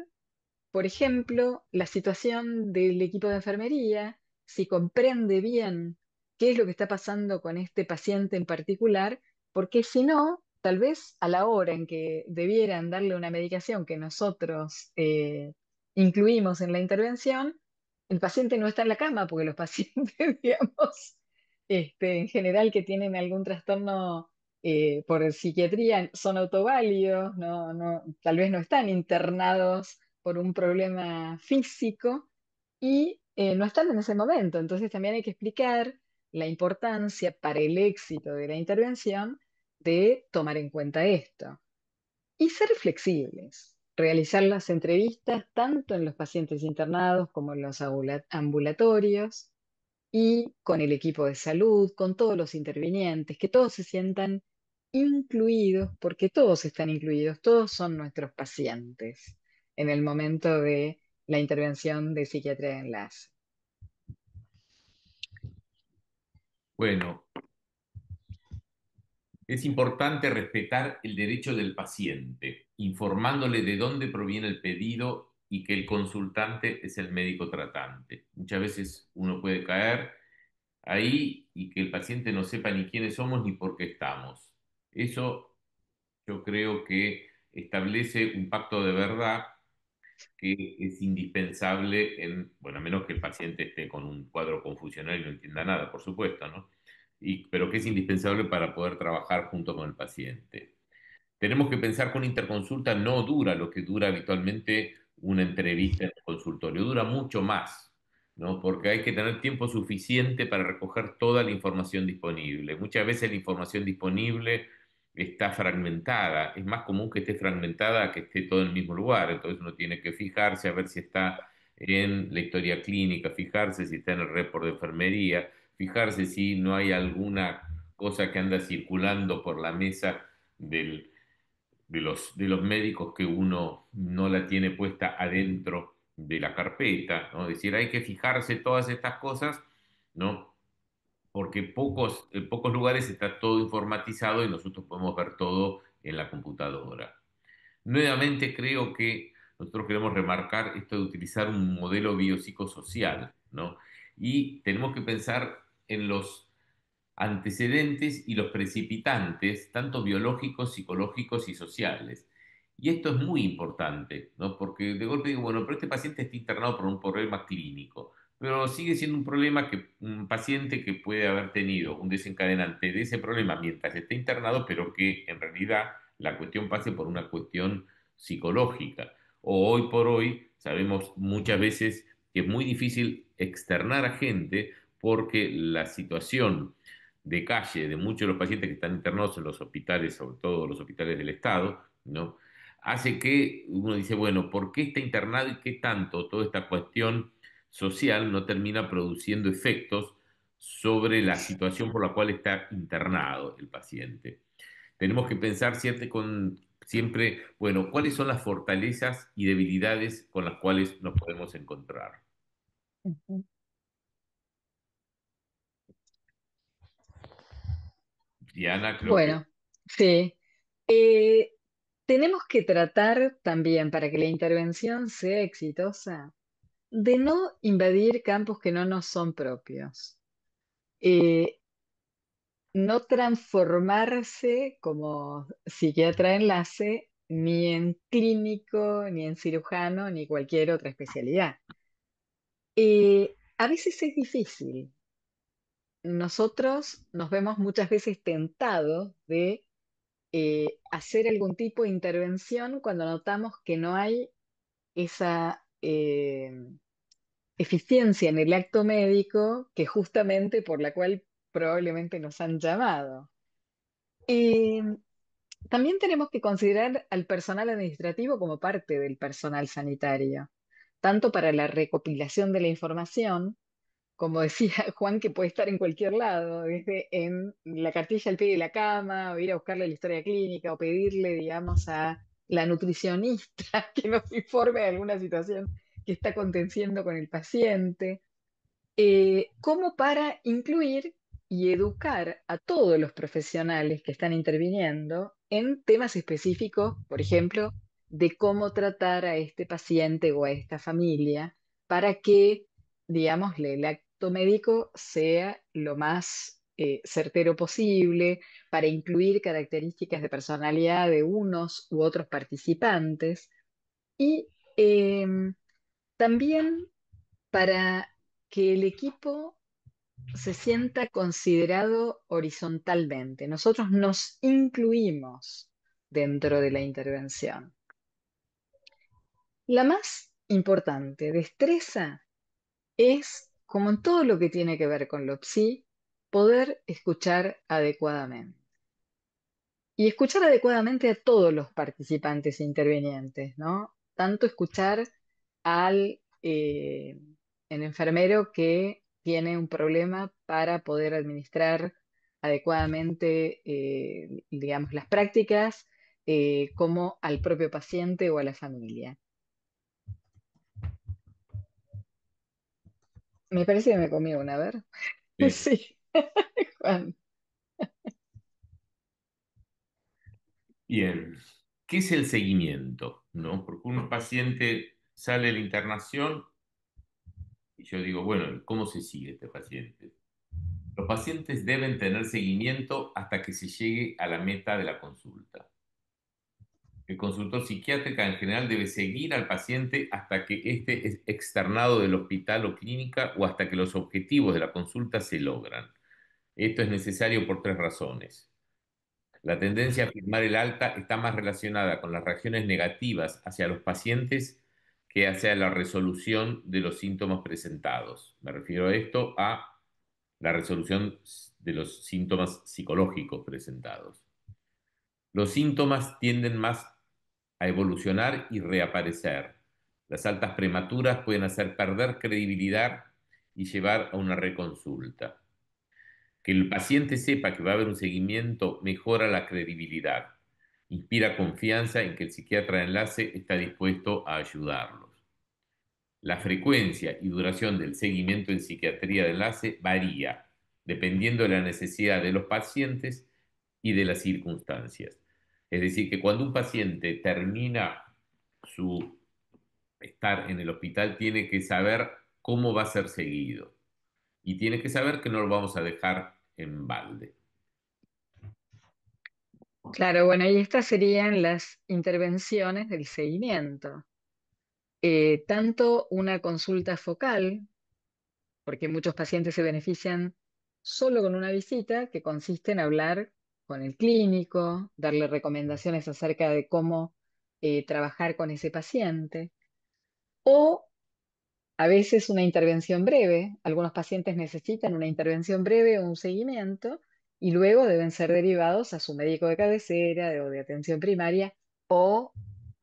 por ejemplo, la situación del equipo de enfermería, si comprende bien qué es lo que está pasando con este paciente en particular, porque si no, tal vez a la hora en que debieran darle una medicación que nosotros incluimos en la intervención, el paciente no está en la cama, porque los pacientes, digamos, en general que tienen algún trastorno por psiquiatría son autoválidos, tal vez no están internados por un problema físico y no están en ese momento. Entonces también hay que explicar la importancia para el éxito de la intervención de tomar en cuenta esto y ser flexibles. Realizar las entrevistas tanto en los pacientes internados como en los ambulatorios y con el equipo de salud, con todos los intervinientes, que todos se sientan incluidos, porque todos están incluidos, todos son nuestros pacientes en el momento de la intervención de psiquiatría de enlace. Bueno, es importante respetar el derecho del paciente, informándole de dónde proviene el pedido y que el consultante es el médico tratante. Muchas veces uno puede caer ahí y que el paciente no sepa ni quiénes somos ni por qué estamos. Eso yo creo que establece un pacto de verdad que es indispensable bueno, a menos que el paciente esté con un cuadro confusional y no entienda nada, por supuesto, ¿no? Pero que es indispensable para poder trabajar junto con el paciente. Tenemos que pensar que una interconsulta no dura lo que dura habitualmente una entrevista en el consultorio, dura mucho más, ¿no? Porque hay que tener tiempo suficiente para recoger toda la información disponible. Muchas veces la información disponible está fragmentada, es más común que esté fragmentada a que esté todo en el mismo lugar, entonces uno tiene que fijarse a ver si está en la historia clínica, fijarse si está en el report de enfermería, fijarse si no hay alguna cosa que anda circulando por la mesa del de los médicos que uno no la tiene puesta adentro de la carpeta, ¿no? Es decir, hay que fijarse todas estas cosas, ¿no? Porque en pocos lugares está todo informatizado y nosotros podemos ver todo en la computadora. Nuevamente creo que nosotros queremos remarcar esto de utilizar un modelo biopsicosocial, ¿no? Y tenemos que pensar en los antecedentes y los precipitantes, tanto biológicos, psicológicos y sociales. Y esto es muy importante, ¿no? Porque de golpe digo, bueno, pero este paciente está internado por un problema clínico, pero sigue siendo un problema que un paciente que puede haber tenido un desencadenante de ese problema mientras está internado, pero que en realidad la cuestión pase por una cuestión psicológica. O hoy por hoy sabemos muchas veces que es muy difícil externar a gente porque la situación de calle de muchos de los pacientes que están internados en los hospitales, sobre todo los hospitales del Estado, ¿no? Hace que uno dice, bueno, ¿por qué está internado y qué tanto toda esta cuestión social no termina produciendo efectos sobre la situación por la cual está internado el paciente? Tenemos que pensar siempre, bueno, cuáles son las fortalezas y debilidades con las cuales nos podemos encontrar. Ujú. Diana, creo que Bueno, sí. Eh, Tenemos que tratar también, para que la intervención sea exitosa, de no invadir campos que no nos son propios. Eh, no transformarse como psiquiatra enlace ni en clínico, ni en cirujano, ni cualquier otra especialidad. A veces es difícil. Nosotros nos vemos muchas veces tentados de hacer algún tipo de intervención cuando notamos que no hay esa eficiencia en el acto médico que justamente por la cual probablemente nos han llamado. Eh, También tenemos que considerar al personal administrativo como parte del personal sanitario, tanto para la recopilación de la información, como decía Juan, que puede estar en cualquier lado, desde en la cartilla al pie de la cama, o ir a buscarle la historia clínica, o pedirle, digamos, a la nutricionista que nos informe de alguna situación que está aconteciendo con el paciente, como para incluir y educar a todos los profesionales que están interviniendo en temas específicos, por ejemplo, de cómo tratar a este paciente o a esta familia para que, digamos, el acto médico sea lo más certero posible, para incluir características de personalidad de unos u otros participantes y también para que el equipo se sienta considerado horizontalmente. Nosotros nos incluimos dentro de la intervención. La más importante destreza es, como en todo lo que tiene que ver con lo psi, poder escuchar adecuadamente. Y escuchar adecuadamente a todos los participantes e intervinientes, ¿no? Tanto escuchar al el enfermero que tiene un problema para poder administrar adecuadamente, digamos, las prácticas, como al propio paciente o a la familia. Me parece que me comí una, a ver. sí. Sí, Juan. Bien, ¿qué es el seguimiento? ¿No? Porque un paciente sale de la internación y yo digo, bueno, ¿cómo se sigue este paciente? Los pacientes deben tener seguimiento hasta que se llegue a la meta de la consulta. El consultor psiquiátrico en general debe seguir al paciente hasta que éste es externado del hospital o clínica o hasta que los objetivos de la consulta se logran. Esto es necesario por tres razones. La tendencia a firmar el alta está más relacionada con las reacciones negativas hacia los pacientes que hacia la resolución de los síntomas presentados. Me refiero a esto a la resolución de los síntomas psicológicos presentados. Los síntomas tienden más a evolucionar y reaparecer. Las altas prematuras pueden hacer perder credibilidad y llevar a una reconsulta. Que el paciente sepa que va a haber un seguimiento mejora la credibilidad, inspira confianza en que el psiquiatra de enlace está dispuesto a ayudarlos. La frecuencia y duración del seguimiento en psiquiatría de enlace varía dependiendo de la necesidad de los pacientes y de las circunstancias. Es decir, que cuando un paciente termina su estar en el hospital, tiene que saber cómo va a ser seguido y tiene que saber que no lo vamos a dejar en balde. Claro, bueno, y estas serían las intervenciones del seguimiento. Tanto una consulta focal, porque muchos pacientes se benefician solo con una visita, que consiste en hablar con el clínico, darle recomendaciones acerca de cómo trabajar con ese paciente, o a veces una intervención breve. Algunos pacientes necesitan una intervención breve o un seguimiento y luego deben ser derivados a su médico de cabecera o de atención primaria o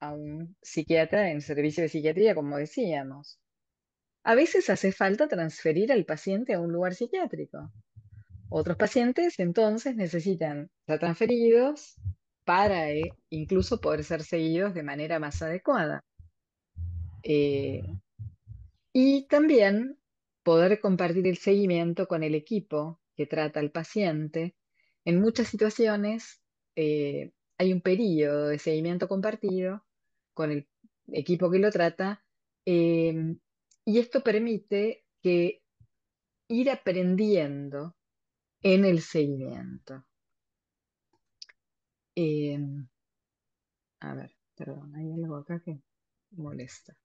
a un psiquiatra en servicio de psiquiatría, como decíamos. A veces hace falta transferir al paciente a un lugar psiquiátrico. Otros pacientes entonces necesitan ser transferidos para incluso poder ser seguidos de manera más adecuada. Eh, Y también poder compartir el seguimiento con el equipo que trata al paciente. En muchas situaciones hay un periodo de seguimiento compartido con el equipo que lo trata, eh, y esto permite que ir aprendiendo en el seguimiento. Eh, a ver, perdón, hay algo acá que molesta.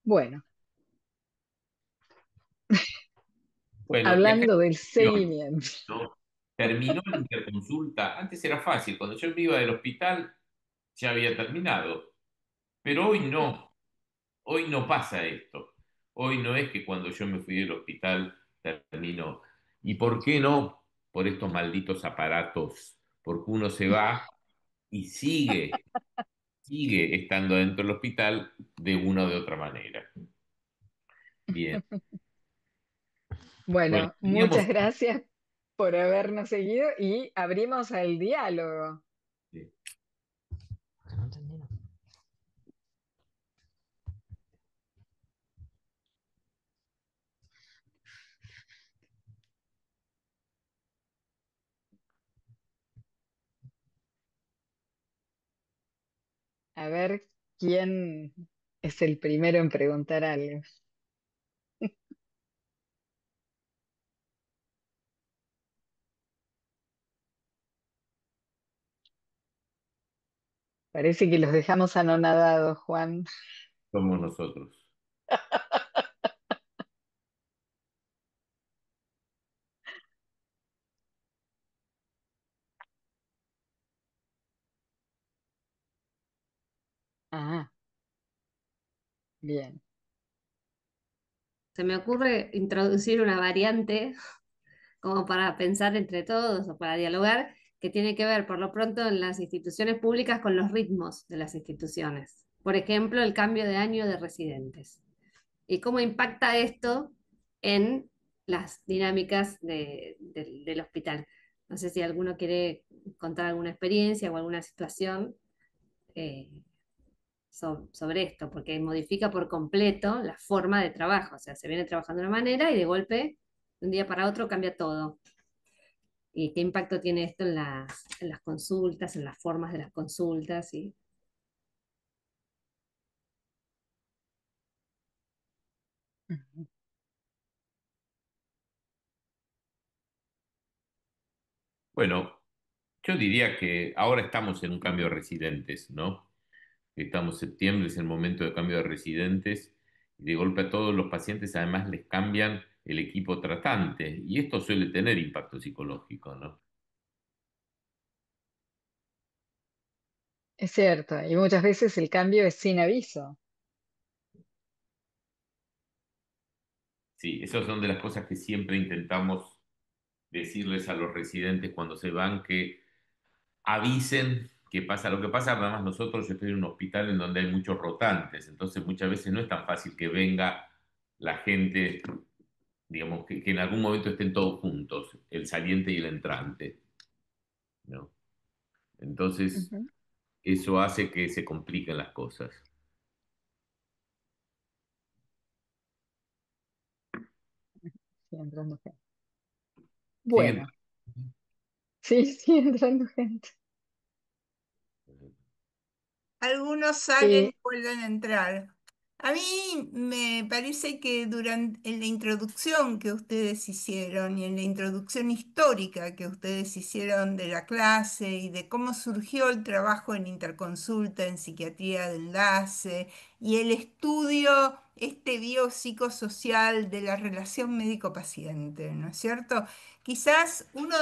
Bueno, Bueno, y acá hablando del yo, seguimiento. ¿no? Terminó la interconsulta. Antes era fácil, cuando yo me iba del hospital ya había terminado, pero hoy no pasa esto. Hoy no es que cuando yo me fui del hospital terminó. ¿Y por qué no? Por estos malditos aparatos, porque uno se va y sigue estando dentro del hospital de una o de otra manera. Bien. Bueno, Bueno, teníamos, muchas gracias por habernos seguido y abrimos al diálogo. A ver quién es el primero en preguntar algo. Parece que los dejamos anonadados, Juan. somos nosotros. Ah, bien. Se me ocurre introducir una variante como para pensar entre todos o para dialogar, que tiene que ver, por lo pronto, en las instituciones públicas con los ritmos de las instituciones. Por ejemplo, el cambio de año de residentes. ¿Y cómo impacta esto en las dinámicas del hospital? No sé si alguno quiere contar alguna experiencia o alguna situación eh, sobre esto, porque modifica por completo la forma de trabajo. O sea, se viene trabajando de una manera y de golpe, de un día para otro, cambia todo. ¿Y qué impacto tiene esto en las consultas, en las formas de las consultas? ¿Sí? Ujú. Bueno, yo diría que ahora estamos en un cambio de residentes, ¿no? Estamos en septiembre, es el momento de cambio de residentes, y de golpe a todos los pacientes además les cambian el equipo tratante, y esto suele tener impacto psicológico, ¿no? Es cierto, y muchas veces el cambio es sin aviso. Sí, esas son de las cosas que siempre intentamos decirles a los residentes cuando se van, que avisen que pasa lo que pasa. Además, nosotros, yo estoy en un hospital en donde hay muchos rotantes, entonces muchas veces no es tan fácil que venga la gente, digamos, que en algún momento estén todos juntos, el saliente y el entrante, ¿no? Entonces, Ujú. eso hace que se compliquen las cosas. Sí, entrando gente. Siguen. Bueno, sí, sí, entrando gente. Algunos salen Eh, y vuelven a entrar. A mí me parece que durante en la introducción que ustedes hicieron y en la introducción histórica que ustedes hicieron de la clase y de cómo surgió el trabajo en interconsulta, en psiquiatría de enlace y el estudio este biopsicosocial de la relación médico-paciente, ¿no es cierto? Quizás uno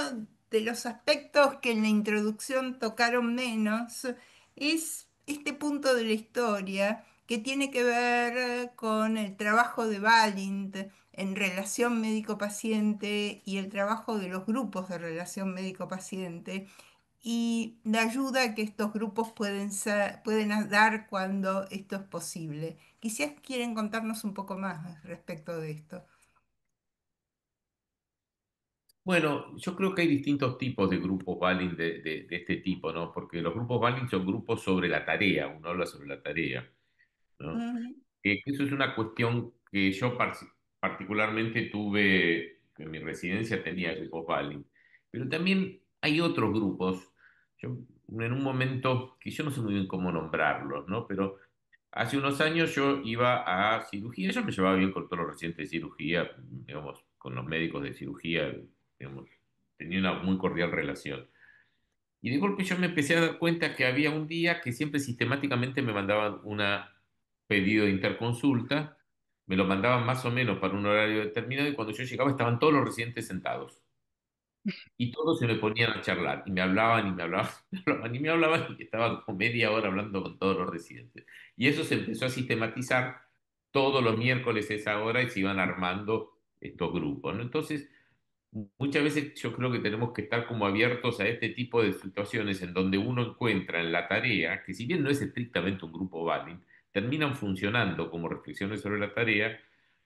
de los aspectos que en la introducción tocaron menos es este punto de la historia que tiene que ver con el trabajo de Balint en relación médico-paciente y el trabajo de los grupos de relación médico-paciente y la ayuda que estos grupos pueden dar cuando esto es posible. Quizás quieren contarnos un poco más respecto de esto. Bueno, yo creo que hay distintos tipos de grupos Balin de este tipo, ¿no? Porque los grupos Balin son grupos sobre la tarea, uno habla sobre la tarea, ¿no? Ujú, Eso es una cuestión que yo particularmente tuve, en mi residencia tenía grupos Balin, pero también hay otros grupos, yo en un momento, que yo no sé muy bien cómo nombrarlos, ¿no? Pero hace unos años yo iba a cirugía, yo me llevaba bien con todos los residentes de cirugía, digamos, con los médicos de cirugía, digamos, tenía una muy cordial relación. Y de golpe yo me empecé a dar cuenta que había un día que siempre sistemáticamente me mandaban un pedido de interconsulta, me lo mandaban más o menos para un horario determinado y cuando yo llegaba estaban todos los residentes sentados. Y todos se me ponían a charlar y me hablaban y me hablaban, me hablaban y me hablaban y estaba como media hora hablando con todos los residentes. Y eso se empezó a sistematizar todos los miércoles a esa hora y se iban armando estos grupos, ¿no? Entonces, muchas veces yo creo que tenemos que estar como abiertos a este tipo de situaciones en donde uno encuentra en la tarea, que si bien no es estrictamente un grupo Balint, terminan funcionando como reflexiones sobre la tarea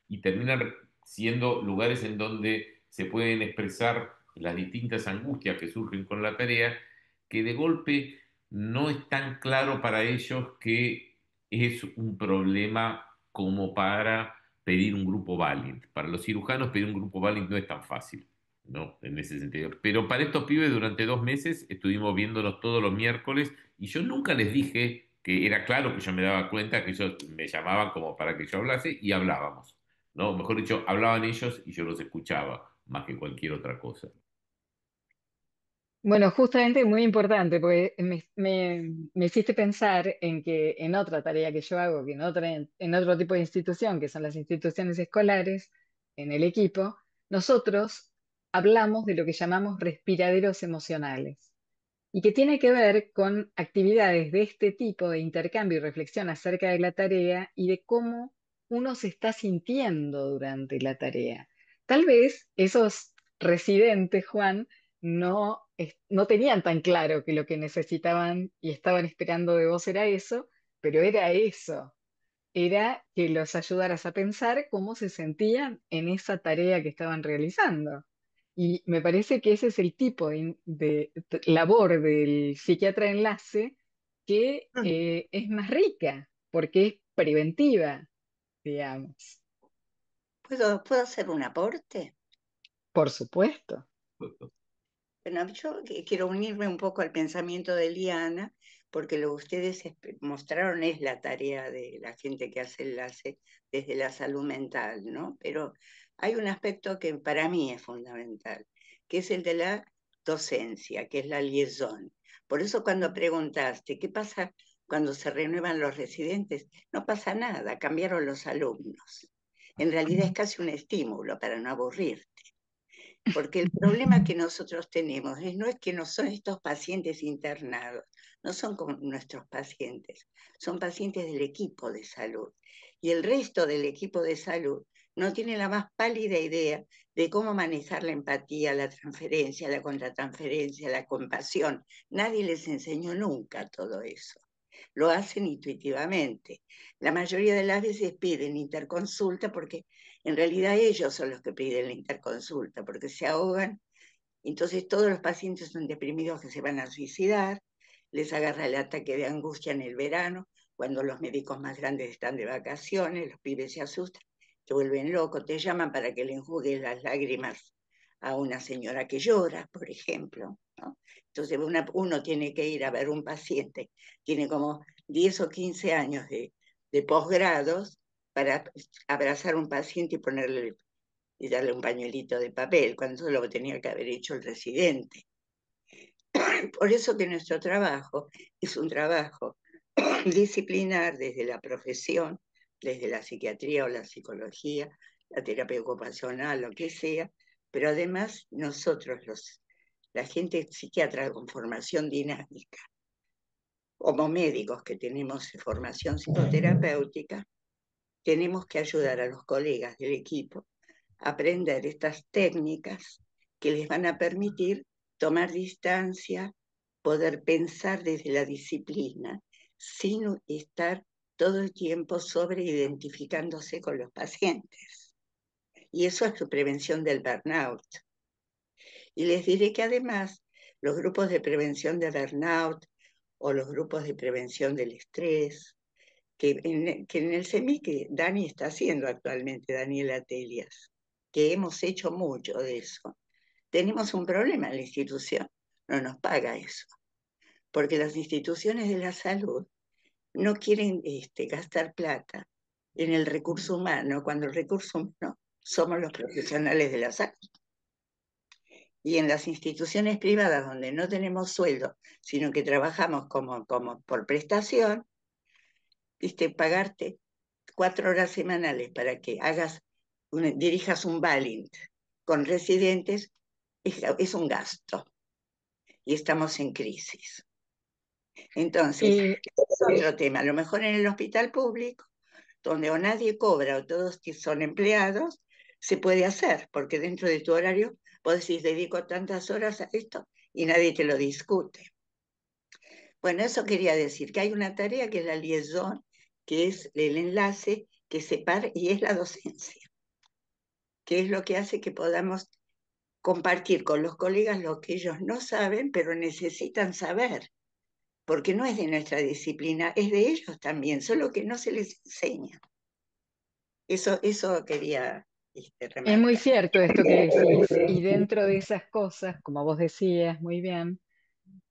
y terminan siendo lugares en donde se pueden expresar las distintas angustias que surgen con la tarea, que de golpe no es tan claro para ellos que es un problema como para pedir un grupo Valiant. Para los cirujanos pedir un grupo Valiant no es tan fácil, ¿no? En ese sentido. Pero para estos pibes durante 2 meses estuvimos viéndonos todos los miércoles y yo nunca les dije que era claro que yo me daba cuenta que ellos me llamaban como para que yo hablase y hablábamos, ¿no? Mejor dicho, hablaban ellos y yo los escuchaba más que cualquier otra cosa. Bueno, justamente muy importante, porque me hiciste pensar en que en otra tarea que yo hago, que en otro tipo de institución, que son las instituciones escolares, en el equipo, nosotros hablamos de lo que llamamos respiraderos emocionales y que tiene que ver con actividades de este tipo de intercambio y reflexión acerca de la tarea y de cómo uno se está sintiendo durante la tarea. Tal vez esos residentes, Juan, no tenían tan claro que lo que necesitaban y estaban esperando de vos era eso, pero era eso, era que los ayudaras a pensar cómo se sentían en esa tarea que estaban realizando. Y me parece que ese es el tipo de labor del psiquiatra de enlace que Mm. es más rica, porque es preventiva, digamos. ¿Puedo hacer un aporte? Por supuesto. Bueno, yo quiero unirme un poco al pensamiento de Liana, porque lo que ustedes mostraron es la tarea de la gente que hace enlace desde la salud mental, ¿no? Pero hay un aspecto que para mí es fundamental, que es el de la docencia, que es la liaison. Por eso cuando preguntaste, ¿qué pasa cuando se renuevan los residentes? No pasa nada, cambiaron los alumnos. En realidad es casi un estímulo para no aburrir. Porque el problema que nosotros tenemos no es que no son estos pacientes internados, no son como nuestros pacientes, son pacientes del equipo de salud. Y el resto del equipo de salud no tiene la más pálida idea de cómo manejar la empatía, la transferencia, la contratransferencia, la compasión. Nadie les enseñó nunca todo eso. Lo hacen intuitivamente. La mayoría de las veces piden interconsulta porque en realidad ellos son los que piden la interconsulta, porque se ahogan. Entonces todos los pacientes son deprimidos que se van a suicidar, les agarra el ataque de angustia en el verano, cuando los médicos más grandes están de vacaciones, los pibes se asustan, se vuelven locos, te llaman para que le enjugues las lágrimas a una señora que llora, por ejemplo, ¿no? Entonces uno tiene que ir a ver un paciente, tiene como 10 o 15 años de posgrados, para abrazar a un paciente y darle un pañuelito de papel, cuando eso lo tenía que haber hecho el residente. Por eso que nuestro trabajo es un trabajo disciplinar desde la profesión, desde la psiquiatría o la psicología, la terapia ocupacional, lo que sea, pero además nosotros, la gente psiquiatra con formación dinámica, como médicos que tenemos formación psicoterapéutica, tenemos que ayudar a los colegas del equipo a aprender estas técnicas que les van a permitir tomar distancia, poder pensar desde la disciplina, sin estar todo el tiempo sobreidentificándose con los pacientes. Y eso es su prevención del burnout. Y les diré que además los grupos de prevención de burnout o los grupos de prevención del estrés, que en el SEMI que Dani está haciendo actualmente, Daniela Telias, que hemos hecho mucho de eso, tenemos un problema en la institución, no nos paga eso, porque las instituciones de la salud no quieren gastar plata en el recurso humano, cuando el recurso humano somos los profesionales de la salud. Y en las instituciones privadas donde no tenemos sueldo, sino que trabajamos como por prestación, pagarte 4 horas semanales para que dirijas un Balint con residentes es un gasto y estamos en crisis. Entonces, Eh, es otro tema. A lo mejor en el hospital público, donde o nadie cobra o todos son empleados, se puede hacer, porque dentro de tu horario vos decís, dedico tantas horas a esto y nadie te lo discute. Bueno, eso quería decir, que hay una tarea que es la liaison, que es el enlace que separa, y es la docencia, que es lo que hace que podamos compartir con los colegas lo que ellos no saben, pero necesitan saber, porque no es de nuestra disciplina, es de ellos también, solo que no se les enseña. Eso quería es muy remarcar. cierto esto que decís, y dentro de esas cosas, como vos decías muy bien,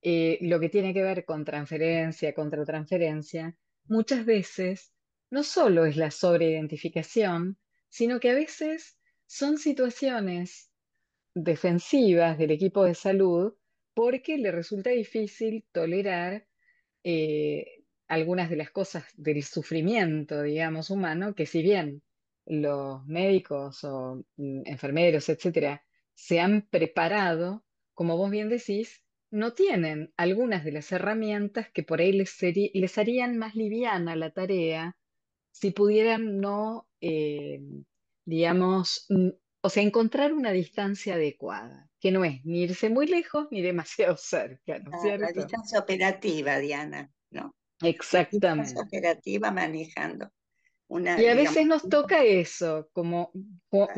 lo que tiene que ver con transferencia, contratransferencia, muchas veces no solo es la sobreidentificación, sino que a veces son situaciones defensivas del equipo de salud porque le resulta difícil tolerar algunas de las cosas del sufrimiento, digamos, humano, que si bien los médicos o enfermeros, etcétera, se han preparado, como vos bien decís, no tienen algunas de las herramientas que por ahí les harían más liviana la tarea si pudieran no, digamos, o sea, encontrar una distancia adecuada, que no es ni irse muy lejos ni demasiado cerca, ¿no es La cierto? distancia operativa, Diana, ¿no? La distancia Exactamente. operativa manejando una, Y a digamos, veces nos toca eso, como,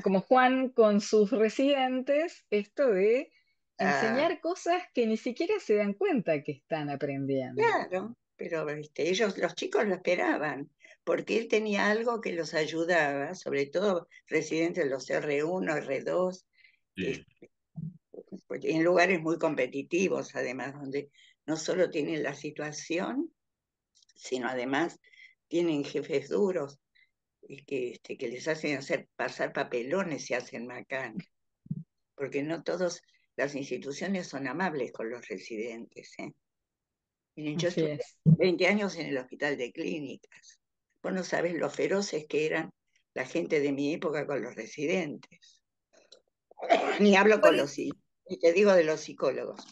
como Juan con sus residentes, esto de ah, enseñar cosas que ni siquiera se dan cuenta que están aprendiendo. claro, pero ellos, los chicos lo esperaban, porque él tenía algo que los ayudaba, sobre todo residentes de los R1, R2, Sí. en lugares muy competitivos, además, donde no solo tienen la situación, sino además tienen jefes duros y que les hacen hacer pasar papelones y hacen macanas, porque no todas las instituciones son amables con los residentes, ¿eh? Miren, yo Así estuve es. 20 años en el hospital de clínicas. Vos no sabés lo feroces que eran la gente de mi época con los residentes. Ni hablo Por, con e- ni te digo de los psicólogos.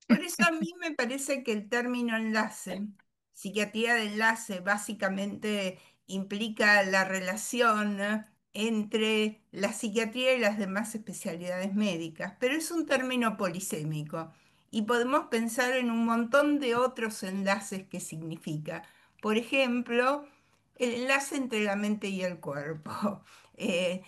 por eso a mí me parece que el término enlace, psiquiatría de enlace, básicamente implica la relación entre la psiquiatría y las demás especialidades médicas, pero es un término polisémico y podemos pensar en un montón de otros enlaces que significa. Por ejemplo, el enlace entre la mente y el cuerpo. Eh,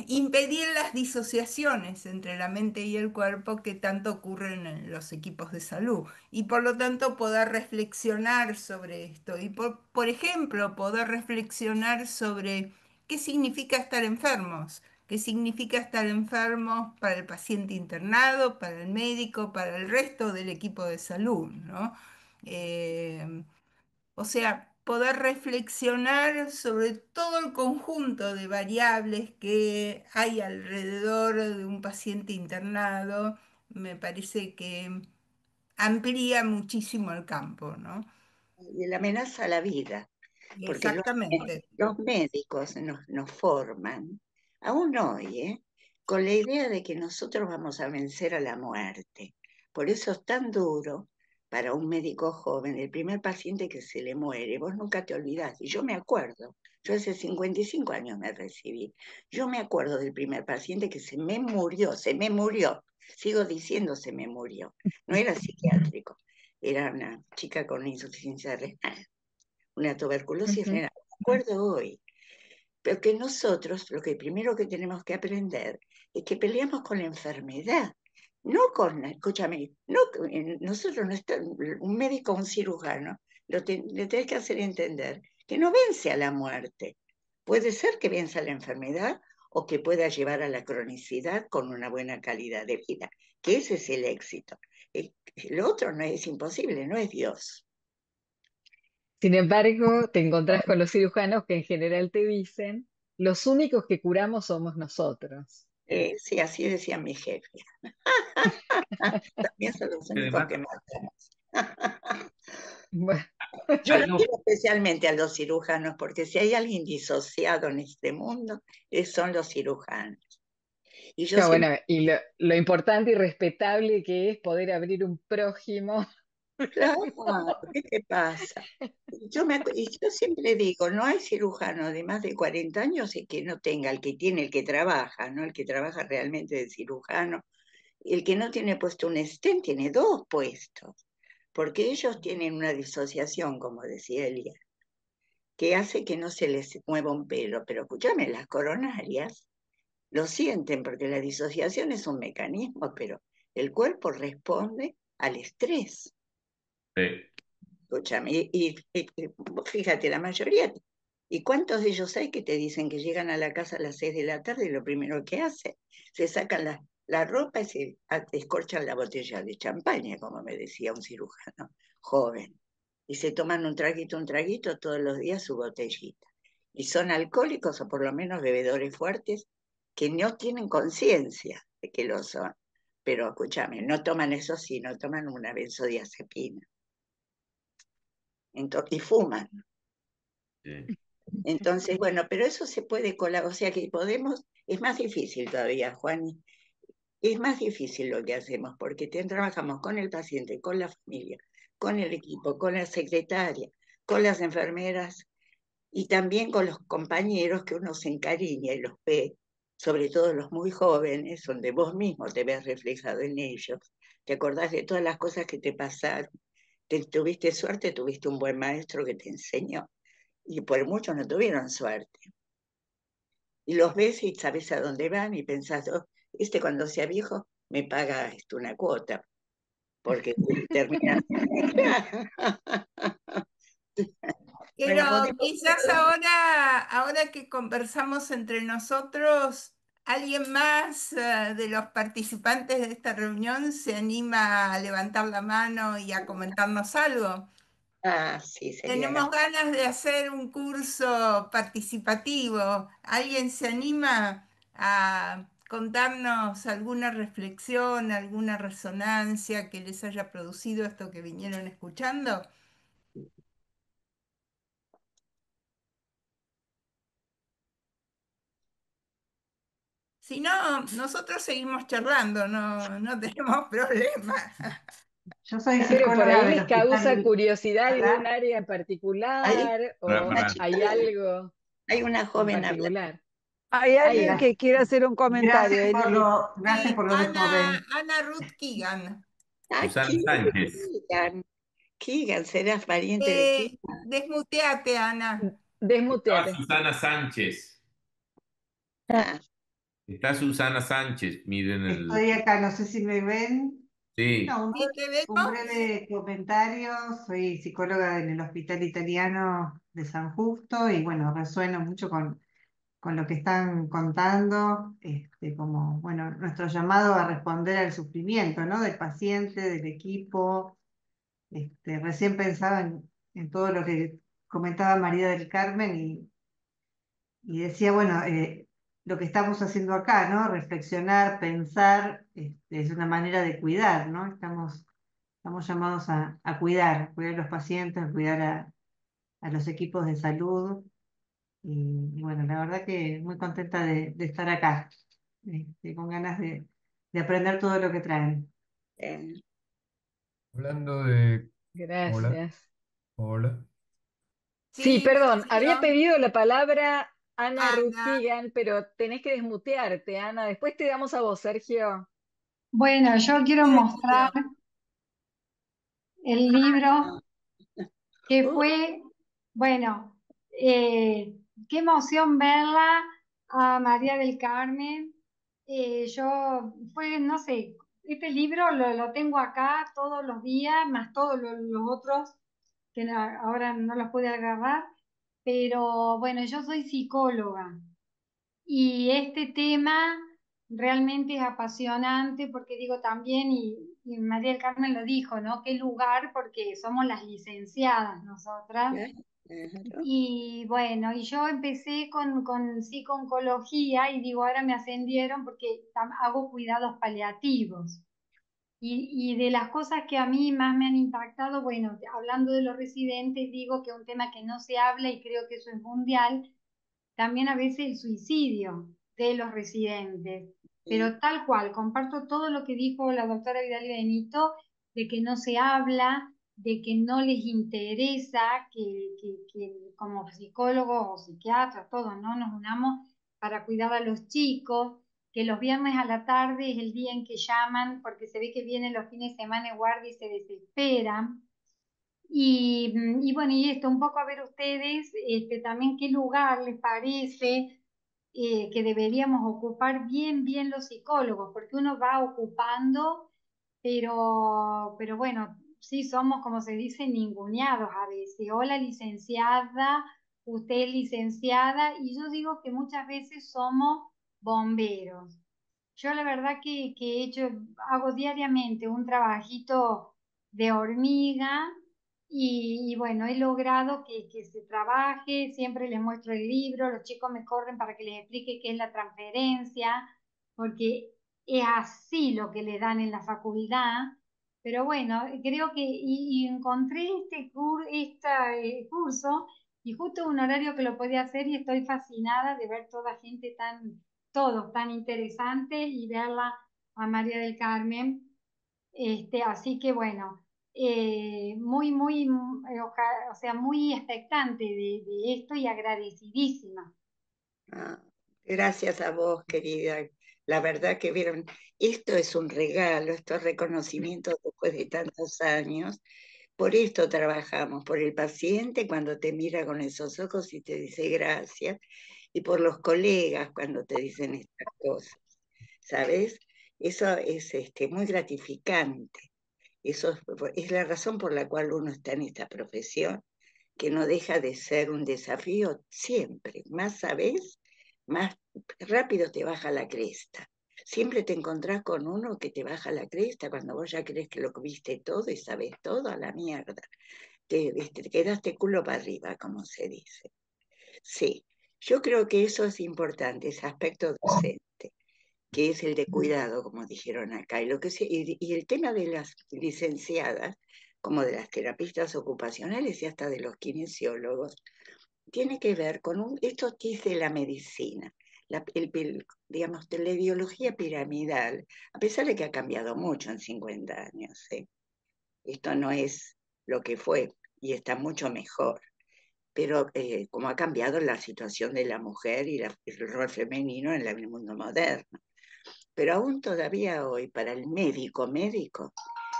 Impedir las disociaciones entre la mente y el cuerpo que tanto ocurren en los equipos de salud y por lo tanto poder reflexionar sobre esto y por ejemplo poder reflexionar sobre qué significa estar enfermos, qué significa estar enfermos para el paciente internado, para el médico, para el resto del equipo de salud, ¿no? Eh, o sea, poder reflexionar sobre todo el conjunto de variables que hay alrededor de un paciente internado. Me parece que amplía muchísimo el campo, ¿no? Y la amenaza a la vida, porque Exactamente. los médicos nos forman, aún hoy, con la idea de que nosotros vamos a vencer a la muerte. Por eso es tan duro para un médico joven, el primer paciente que se le muere, vos nunca te olvidás. Y yo me acuerdo, yo hace 55 años me recibí, yo me acuerdo del primer paciente que se me murió, sigo diciendo se me murió, no era psiquiátrico, era una chica con insuficiencia renal, una tuberculosis Ujú. renal, me acuerdo hoy. Pero que nosotros lo que primero que tenemos que aprender es que peleamos con la enfermedad, no con, escúchame, no, nosotros no está, un médico, un cirujano, le tenés que hacer entender que no vence a la muerte. Puede ser que venza la enfermedad o que pueda llevar a la cronicidad con una buena calidad de vida, que ese es el éxito. El otro no es imposible, no es Dios. Sin embargo, te encontrás con los cirujanos que en general te dicen, los únicos que curamos somos nosotros. Sí, así decía mi jefe. También son los únicos Además, que matamos. Bueno, Yo los algo, quiero especialmente a los cirujanos, porque si hay alguien disociado en este mundo, son los cirujanos. Y yo claro, bueno, siempre, y lo importante y respetable que es poder abrir un prójimo. claro, ¿qué te pasa? Y yo siempre digo, no hay cirujano de más de 40 años y que no tenga el que tiene, el que trabaja, ¿no? El que trabaja realmente de cirujano. El que no tiene puesto un stent tiene dos puestos, porque ellos tienen una disociación, como decía Elia, que hace que no se les mueva un pelo. Pero escúchame, las coronarias lo sienten porque la disociación es un mecanismo, pero el cuerpo responde al estrés. sí, Escúchame, fíjate, la mayoría, ¿y cuántos de ellos hay que te dicen que llegan a la casa a las 6 de la tarde y lo primero que hacen, se sacan la ropa y se escorchan la botella de champaña, como me decía un cirujano joven, y se toman un traguito todos los días su botellita. Y son alcohólicos o por lo menos bebedores fuertes que no tienen conciencia de que lo son. Pero escúchame, no toman eso sí, no toman una benzodiazepina. Y fuman. sí. Entonces, bueno, pero eso se puede colar, o sea que podemos, es más difícil todavía, Juan, es más difícil lo que hacemos porque trabajamos con el paciente, con la familia, con el equipo, con la secretaria, con las enfermeras y también con los compañeros que uno se encariña y los ve, sobre todo los muy jóvenes, donde vos mismo te ves reflejado en ellos, te acordás de todas las cosas que te pasaron, tuviste suerte, tuviste un buen maestro que te enseñó y por mucho no tuvieron suerte. Y los ves y sabes a dónde van y pensás, oh, este cuando sea viejo me paga una cuota, porque termina. Pero Bueno, podemos. quizás ahora que conversamos entre nosotros, ¿alguien más de los participantes de esta reunión se anima a levantar la mano y a comentarnos algo? Ah, sí, sería Tenemos ganas de hacer un curso participativo. ¿Alguien se anima a contarnos alguna reflexión, alguna resonancia que les haya producido esto que vinieron escuchando? Si no, nosotros seguimos charlando, no tenemos problema. Yo soy Pero por psicóloga ahí del les causa Hospital curiosidad algún Talar. área en hay particular Para, o una para, chica, hay algo hay una en joven hablando. particular. Hay Ahí alguien va. que quiere hacer un comentario, Eli. Gracias Sí, por lo de joven. Ana Ruth Keegan. Ah, Susana Sánchez. Keegan, Keegan, serás pariente de Keegan. Desmuteate, Ana. Estaba Desmuteate. Susana Sánchez. Ah, Está Susana Sánchez. Miren el. Estoy acá, no sé si me ven. Sí, No, ¿Sí te un vemos? breve comentario. Soy psicóloga en el Hospital Italiano de San Justo y bueno, resueno mucho con lo que están contando, como bueno, nuestro llamado a responder al sufrimiento, ¿no? Del paciente, del equipo. Recién pensaba en todo lo que comentaba María del Carmen y decía, bueno, lo que estamos haciendo acá, ¿no? Reflexionar, pensar, es una manera de cuidar, ¿no? Estamos llamados a cuidar a los pacientes, a cuidar a los equipos de salud. Y bueno, la verdad que muy contenta de estar acá, con ganas de aprender todo lo que traen. Eh, Hablando de... Hola, Gracias. hola. Sí, Sí, perdón, había Sergio, pedido la palabra Ana Ana. Rukigan, pero tenés que desmutearte, Ana. Después te damos a vos, Sergio. Bueno, yo quiero mostrar Sergio. el libro no. que Uh, fue, bueno, qué emoción verla a María del Carmen. No sé, este libro lo tengo acá todos los días, más todos los otros que ahora no los pude agarrar, pero bueno, yo soy psicóloga. Y este tema realmente es apasionante porque digo también, y María del Carmen lo dijo, ¿no? Qué lugar porque somos las licenciadas nosotras. claro, claro. Y bueno, y yo empecé con psico-oncología y digo, ahora me ascendieron porque hago cuidados paliativos. Y de las cosas que a mí más me han impactado, bueno, hablando de los residentes, digo que un tema que no se habla y creo que eso es mundial también a veces el suicidio de los residentes. Mm, Pero tal cual, comparto todo lo que dijo la doctora Vidal Benito, de que no se habla, de que no les interesa que como psicólogos o psiquiatras, todos, ¿no? Nos unamos para cuidar a los chicos, que los viernes a la tarde es el día en que llaman porque se ve que vienen los fines de semana de guardia y se desesperan. Y bueno, y esto, un poco a ver ustedes también qué lugar les parece que deberíamos ocupar bien los psicólogos, porque uno va ocupando, pero bueno, sí somos, como se dice, ninguneados a veces. Hola, licenciada, usted es licenciada, y yo digo que muchas veces somos bomberos. Yo la verdad que hago diariamente un trabajito de hormiga y bueno, he logrado que se trabaje, siempre les muestro el libro, los chicos me corren para que les explique qué es la transferencia, porque es así lo que le dan en la facultad. Pero bueno, creo y encontré curso y justo un horario que lo podía hacer y estoy fascinada de ver toda gente todos tan interesantes y verla a María del Carmen. Así que bueno, o sea, muy expectante de esto y agradecidísima. ah, gracias a vos, querida. La verdad que vieron, esto es un regalo, estos reconocimientos después de tantos años. Por esto trabajamos, por el paciente cuando te mira con esos ojos y te dice gracias, y por los colegas cuando te dicen estas cosas, ¿sabes? Eso es muy gratificante. Eso es la razón por la cual uno está en esta profesión, que no deja de ser un desafío siempre. Más sabes, más rápido te baja la cresta. Siempre te encontrás con uno que te baja la cresta cuando vos ya crees que lo viste todo y sabes todo a la mierda. Te quedaste culo para arriba, como se dice. Sí, yo creo que eso es importante, ese aspecto docente, que es el de cuidado, como dijeron acá. Y el tema de las licenciadas, como de las terapistas ocupacionales y hasta de los kinesiólogos, tiene que ver con esto que es de la medicina, digamos, de la ideología piramidal, a pesar de que ha cambiado mucho en 50 años. ¿Eh? Esto no es lo que fue y está mucho mejor, pero como ha cambiado la situación de la mujer y el rol femenino en el mundo moderno. Pero aún todavía hoy, para el médico,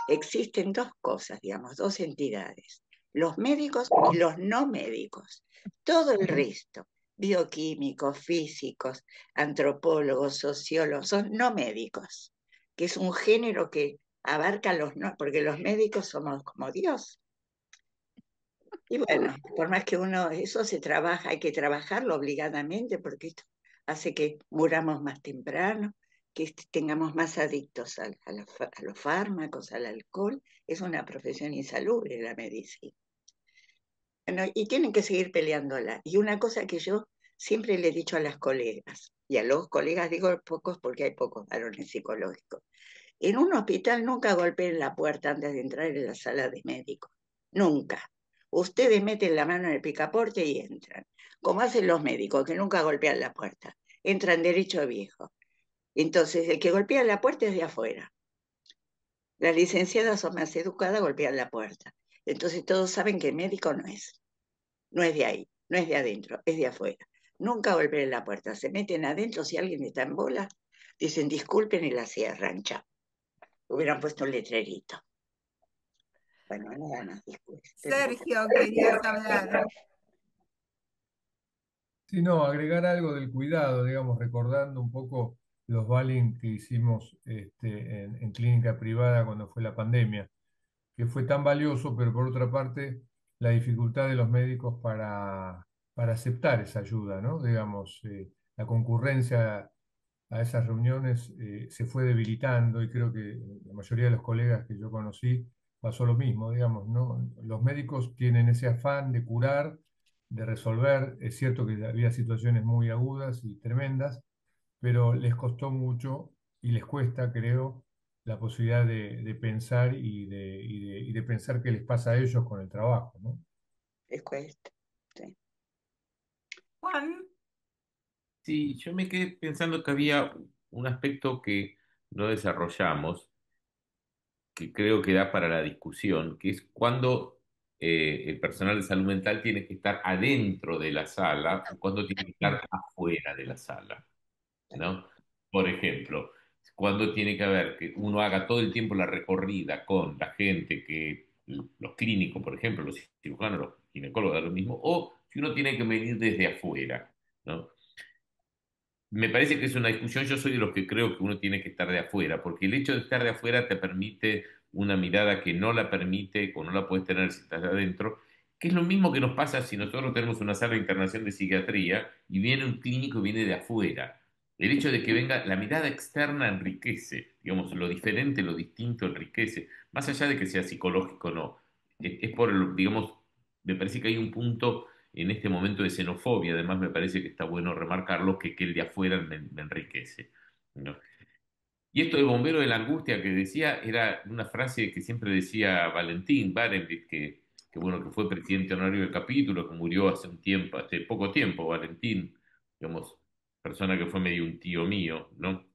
existen dos cosas, digamos, dos entidades, los médicos y los no médicos. Todo el resto, bioquímicos, físicos, antropólogos, sociólogos, son no médicos, que es un género que abarca los no, porque los médicos somos como Dios. Y bueno, por más que eso se trabaja, hay que trabajarlo obligadamente, porque esto hace que muramos más temprano, que tengamos más adictos a los fármacos, al alcohol. Es una profesión insalubre la medicina. Bueno, y tienen que seguir peleándola. Y una cosa que yo siempre le he dicho a las colegas, y a los colegas digo pocos porque hay pocos varones psicológicos, en un hospital nunca golpeen la puerta antes de entrar en la sala de médicos. Nunca. Ustedes meten la mano en el picaporte y entran, como hacen los médicos, que nunca golpean la puerta. Entran derecho viejo. Entonces, el que golpea la puerta es de afuera. Las licenciadas son más educadas, golpean la puerta. Entonces, todos saben que el médico no es. No es de ahí, no es de adentro, es de afuera. Nunca golpeen la puerta. Se meten adentro, si alguien está en bola, dicen disculpen y la cierran. Chao. Hubieran puesto un letrerito. Bueno, nada más después. Sergio, querías hablar. Sí, no, agregar algo del cuidado, digamos, recordando un poco los balling que hicimos en clínica privada cuando fue la pandemia, que fue tan valioso, pero por otra parte, la dificultad de los médicos para aceptar esa ayuda, ¿no? Digamos, la concurrencia a esas reuniones se fue debilitando y creo que la mayoría de los colegas que yo conocí pasó lo mismo, digamos, ¿no? Los médicos tienen ese afán de curar, de resolver. Es cierto que había situaciones muy agudas y tremendas, pero les costó mucho y les cuesta, creo, la posibilidad de pensar y de pensar qué les pasa a ellos con el trabajo, ¿no? Les cuesta. Sí. Juan. Sí, yo me quedé pensando que había un aspecto que no desarrollamos, que creo que da para la discusión, que es cuando el personal de salud mental tiene que estar adentro de la sala o cuando tiene que estar afuera de la sala, ¿no? Por ejemplo, cuando tiene que haber que uno haga todo el tiempo la recorrida con la gente que, los clínicos, por ejemplo, los cirujanos, los ginecólogos, da lo mismo, o si uno tiene que venir desde afuera, ¿no? Me parece que es una discusión, yo soy de los que creo que uno tiene que estar de afuera, porque el hecho de estar de afuera te permite una mirada que no la permite o no la puedes tener si estás de adentro, que es lo mismo que nos pasa si nosotros tenemos una sala de internación de psiquiatría y viene un clínico y viene de afuera. El hecho de que venga, la mirada externa enriquece, digamos, lo diferente, lo distinto enriquece, más allá de que sea psicológico o no. Es por, digamos, me parece que hay un punto en este momento de xenofobia, además me parece que está bueno remarcarlo, que el de afuera me enriquece, ¿no? Y esto de bombero de la angustia que decía era una frase que siempre decía Valentín Barenboim, bueno, que fue presidente honorario del capítulo, que murió hace un tiempo, hace poco tiempo, Valentín, digamos, persona que fue medio un tío mío, ¿no?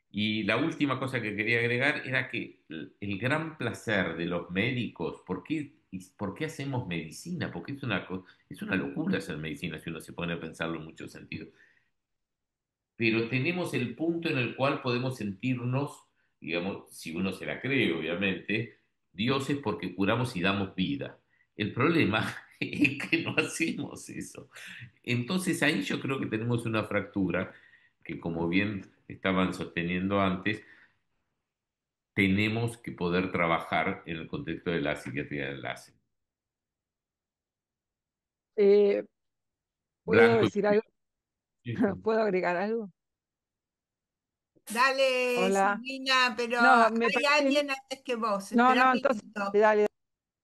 Y la última cosa que quería agregar era que el gran placer de los médicos, por qué hacemos medicina? Porque es una locura hacer medicina si uno se pone a pensarlo en muchos sentidos. Pero tenemos el punto en el cual podemos sentirnos, digamos, si uno se la cree, obviamente, dioses porque curamos y damos vida. El problema es que no hacemos eso. Entonces ahí yo creo que tenemos una fractura que, como bien estaban sosteniendo antes, tenemos que poder trabajar en el contexto de la psiquiatría de enlace. Eh, ¿Puedo Blanco decir algo? y... sí, sí. ¿Puedo agregar algo? Dale, Hola. Silvina, pero No, me hay parece. alguien antes que vos. No, Espera no, un entonces, minuto. dale.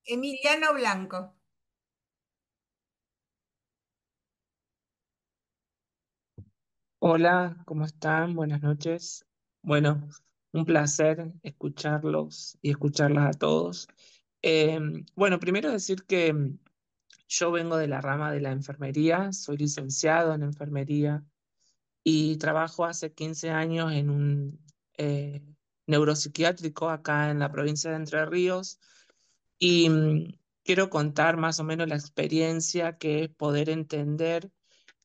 Emiliano Blanco. Hola, ¿cómo están? Buenas noches. Bueno, un placer escucharlos y escucharlas a todos. Eh, bueno, primero decir que yo vengo de la rama de la enfermería, soy licenciado en enfermería y trabajo hace 15 años en un eh, neuropsiquiátrico acá en la provincia de Entre Ríos y quiero contar más o menos la experiencia que es poder entender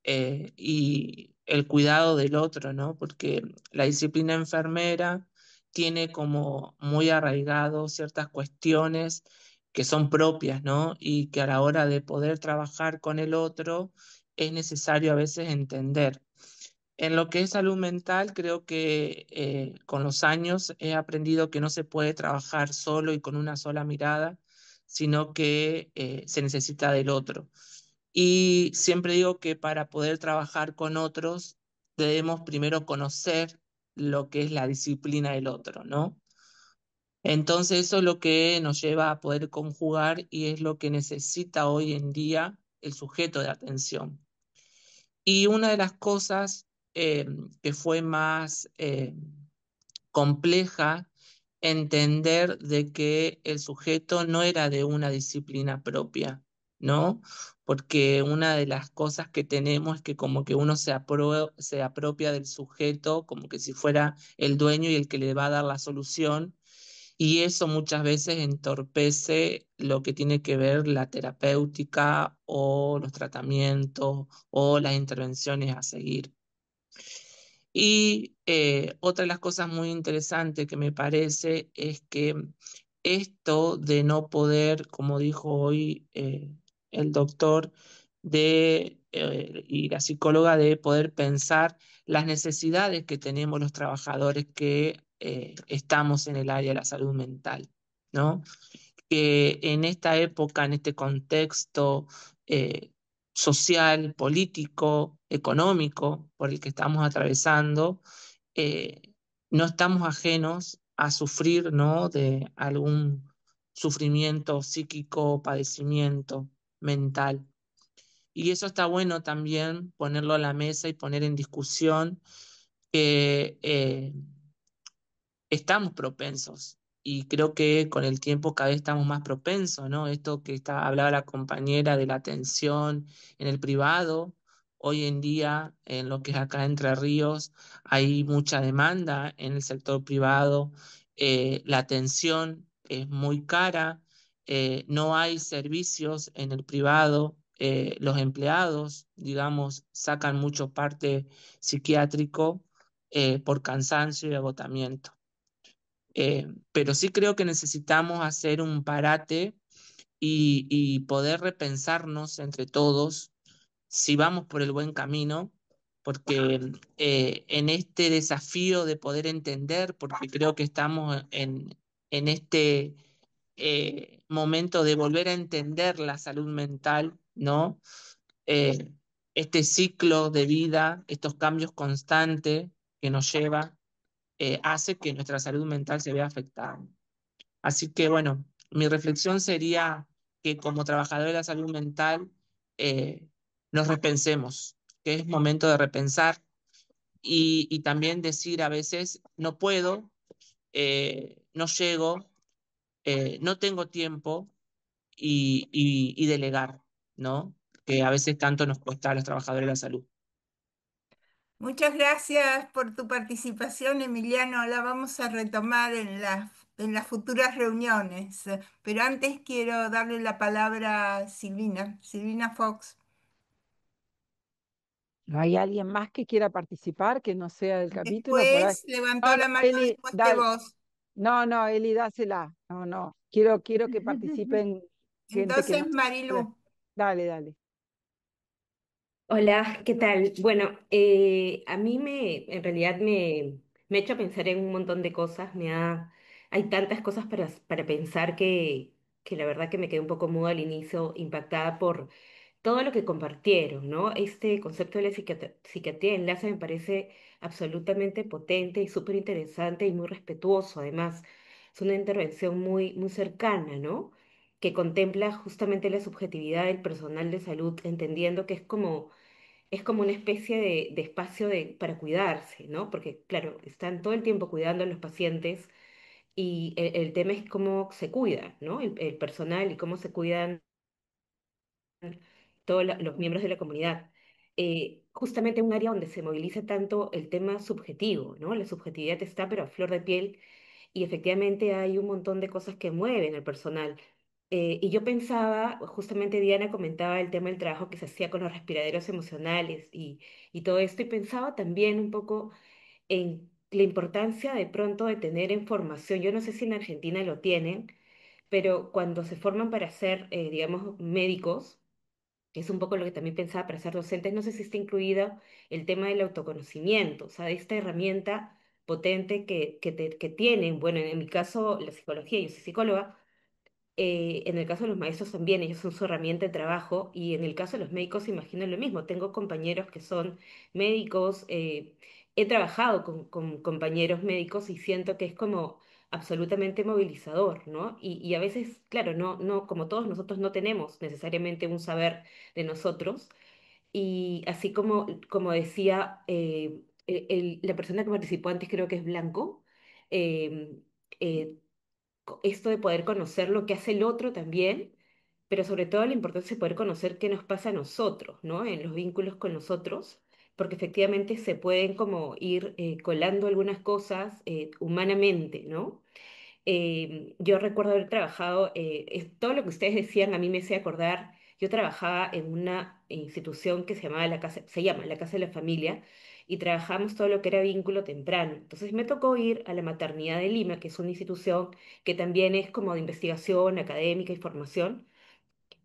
y el cuidado del otro, ¿no? Porque la disciplina enfermera tiene como muy arraigado ciertas cuestiones que son propias, ¿no? Y que a la hora de poder trabajar con el otro es necesario a veces entender. En lo que es salud mental, creo que con los años he aprendido que no se puede trabajar solo y con una sola mirada, sino que se necesita del otro. Y siempre digo que para poder trabajar con otros debemos primero conocer lo que es la disciplina del otro, ¿no? Entonces eso es lo que nos lleva a poder conjugar y es lo que necesita hoy en día el sujeto de atención. Y una de las cosas eh, que fue más compleja, entender de que el sujeto no era de una disciplina propia, ¿no? Porque una de las cosas que tenemos es que como que uno se apropia del sujeto como que si fuera el dueño y el que le va a dar la solución, y eso muchas veces entorpece lo que tiene que ver la terapéutica o los tratamientos o las intervenciones a seguir. Y otra de las cosas muy interesantes que me parece es que esto de no poder, como dijo hoy el doctor y la psicóloga, de poder pensar las necesidades que tenemos los trabajadores que estamos en el área de la salud mental, ¿no? Que en esta época, en este contexto eh, social, político, económico por el que estamos atravesando, eh, no estamos ajenos a sufrir, ¿no? De algún sufrimiento psíquico, padecimiento mental. Y eso está bueno también ponerlo a la mesa y poner en discusión que estamos propensos y creo que con el tiempo cada vez estamos más propensos, ¿no? Esto que hablaba la compañera de la atención en el privado, hoy en día en lo que es acá Entre Ríos hay mucha demanda en el sector privado, la atención es muy cara, no hay servicios en el privado. Los empleados, digamos, sacan mucho parte psiquiátrico por cansancio y agotamiento. Pero sí creo que necesitamos hacer un parate y poder repensarnos entre todos si vamos por el buen camino, porque en este desafío de poder entender, porque creo que estamos en este momento de volver a entender la salud mental, ¿no? Eh, este ciclo de vida, estos cambios constantes que nos lleva hace que nuestra salud mental se vea afectada. Así que bueno, mi reflexión sería que como trabajadores de la salud mental eh, nos repensemos, que es momento de repensar y también decir a veces, no puedo, no llego, no tengo tiempo y delegar, ¿no? Que a veces tanto nos cuesta a los trabajadores de la salud. Muchas gracias por tu participación, Emiliano. La vamos a retomar en las futuras reuniones. Pero antes quiero darle la palabra a Silvina, Silvina Fox. ¿No hay alguien más que quiera participar que no sea del capítulo? Por ahí. Después levantó No, no, la mano Eli, después de dale. vos. No, no, Eli, dásela. No, no. Quiero que participen gente que no Entonces, sea. Marilu. Dale, dale. Hola, ¿qué tal? Bueno, a mí en realidad me ha hecho pensar en un montón de cosas, hay tantas cosas para pensar que la verdad que me quedé un poco muda al inicio, impactada por todo lo que compartieron, ¿no? Este concepto de la psiquiatría de enlace me parece absolutamente potente y súper interesante y muy respetuoso, además, es una intervención muy cercana, ¿no? Que contempla justamente la subjetividad del personal de salud, entendiendo que es como una especie de espacio para cuidarse, ¿no? Porque, claro, están todo el tiempo cuidando a los pacientes y el tema es cómo se cuida, ¿no? El personal y cómo se cuidan todos los miembros de la comunidad. Justamente un área donde se moviliza tanto el tema subjetivo, ¿no? La subjetividad está pero a flor de piel y efectivamente hay un montón de cosas que mueven al personal. Y yo pensaba, justamente Diana comentaba el tema del trabajo que se hacía con los respiraderos emocionales y todo esto, y pensaba también un poco en la importancia de pronto de tener información. Yo no sé si en Argentina lo tienen, pero cuando se forman para ser, digamos, médicos, que es un poco lo que también pensaba para ser docentes, no sé si está incluido el tema del autoconocimiento, o sea, de esta herramienta potente que tienen, bueno, en mi caso la psicología, yo soy psicóloga, en el caso de los maestros también, ellos son su herramienta de trabajo y en el caso de los médicos imagino lo mismo. Tengo compañeros que son médicos, he trabajado con compañeros médicos y siento que es como absolutamente movilizador, ¿no? Y a veces, claro, como todos nosotros no tenemos necesariamente un saber de nosotros, y así como decía la persona que participó antes, creo que es Blanco, eh, eh, esto de poder conocer lo que hace el otro también, pero sobre todo la importancia de poder conocer qué nos pasa a nosotros, ¿no? En los vínculos con nosotros, porque efectivamente se pueden como ir colando algunas cosas humanamente, ¿no? Yo recuerdo haber trabajado, todo lo que ustedes decían a mí me hace acordar, yo trabajaba en una institución que se llamaba se llama la Casa de la Familia, y trabajamos todo lo que era vínculo temprano. Entonces me tocó ir a la Maternidad de Lima, que es una institución que también es como de investigación académica y formación,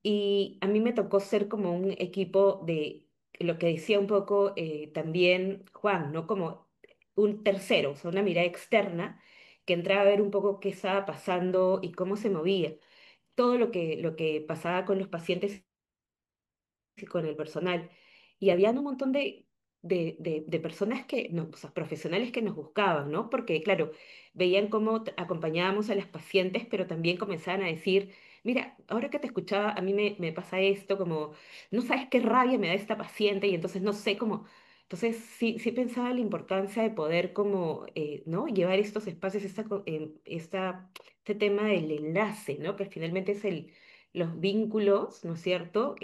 y a mí me tocó ser como un equipo de lo que decía un poco también Juan, ¿no? Como un tercero, o sea, una mirada externa que entraba a ver un poco qué estaba pasando y cómo se movía. Todo lo que pasaba con los pacientes y con el personal. Y habían un montón de personas que, no, o sea, profesionales que nos buscaban, ¿no? Porque, claro, veían cómo acompañábamos a las pacientes, pero también comenzaban a decir, mira, ahora que te escuchaba, a mí me pasa esto, como, no sabes qué rabia me da esta paciente y entonces no sé cómo... Entonces sí pensaba en la importancia de poder como, ¿no? Llevar estos espacios, este tema del enlace, ¿no? Que finalmente es los vínculos, ¿no es cierto?,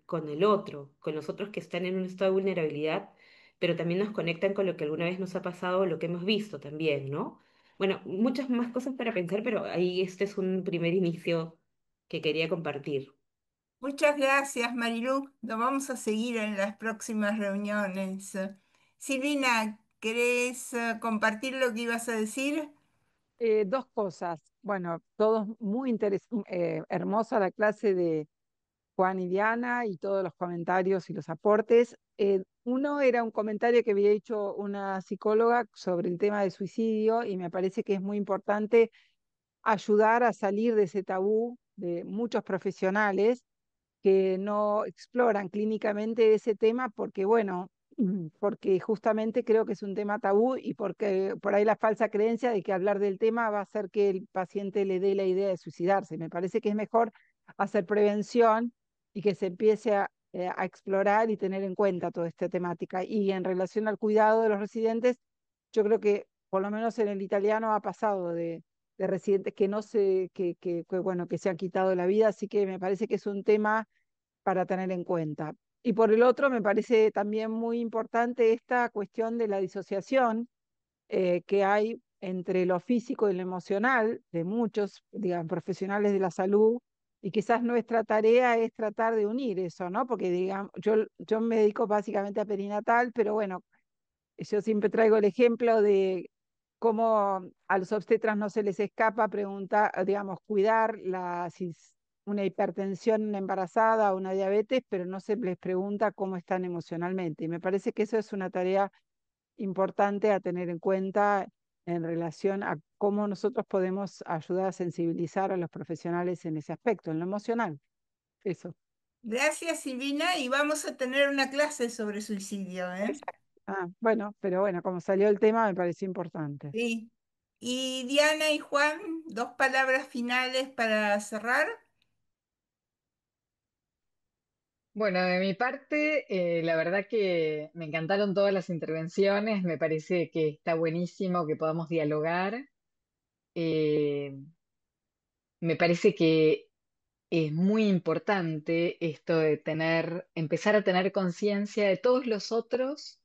con el otro, con los otros que están en un estado de vulnerabilidad, pero también nos conectan con lo que alguna vez nos ha pasado o lo que hemos visto también, ¿no? Bueno, muchas más cosas para pensar, pero ahí este es un primer inicio que quería compartir. Muchas gracias, Marilú. Lo vamos a seguir en las próximas reuniones. Silvina, ¿querés compartir lo que ibas a decir? Dos cosas. Bueno, todos muy hermosa la clase de Juan y Diana y todos los comentarios y los aportes. Uno era un comentario que había hecho una psicóloga sobre el tema del suicidio y me parece que es muy importante ayudar a salir de ese tabú de muchos profesionales que no exploran clínicamente ese tema porque, bueno, porque justamente creo que es un tema tabú y porque por ahí la falsa creencia de que hablar del tema va a hacer que el paciente le dé la idea de suicidarse. Me parece que es mejor hacer prevención y que se empiece a explorar y tener en cuenta toda esta temática. Y en relación al cuidado de los residentes, yo creo que por lo menos en el italiano ha pasado de residentes que no se, bueno, que se han quitado la vida, así que me parece que es un tema para tener en cuenta. Y por el otro, me parece también muy importante esta cuestión de la disociación que hay entre lo físico y lo emocional de muchos, digamos, profesionales de la salud, y quizás nuestra tarea es tratar de unir eso, ¿no? Porque, digamos, yo me dedico básicamente a perinatal, pero bueno, yo siempre traigo el ejemplo de cómo a los obstetras no se les escapa preguntar, digamos, cuidar si es una hipertensión en una embarazada o una diabetes, pero no se les pregunta cómo están emocionalmente. Y me parece que eso es una tarea importante a tener en cuenta en relación a cómo nosotros podemos ayudar a sensibilizar a los profesionales en ese aspecto, en lo emocional. Eso. Gracias, Silvina, y vamos a tener una clase sobre suicidio, ¿eh? Exacto. Ah, bueno, pero bueno, como salió el tema, me pareció importante. Sí. Y Diana y Juan, dos palabras finales para cerrar. Bueno, de mi parte, la verdad que me encantaron todas las intervenciones, me parece que está buenísimo que podamos dialogar. Eh, Me parece que es muy importante esto de empezar a tener conciencia de todos los otros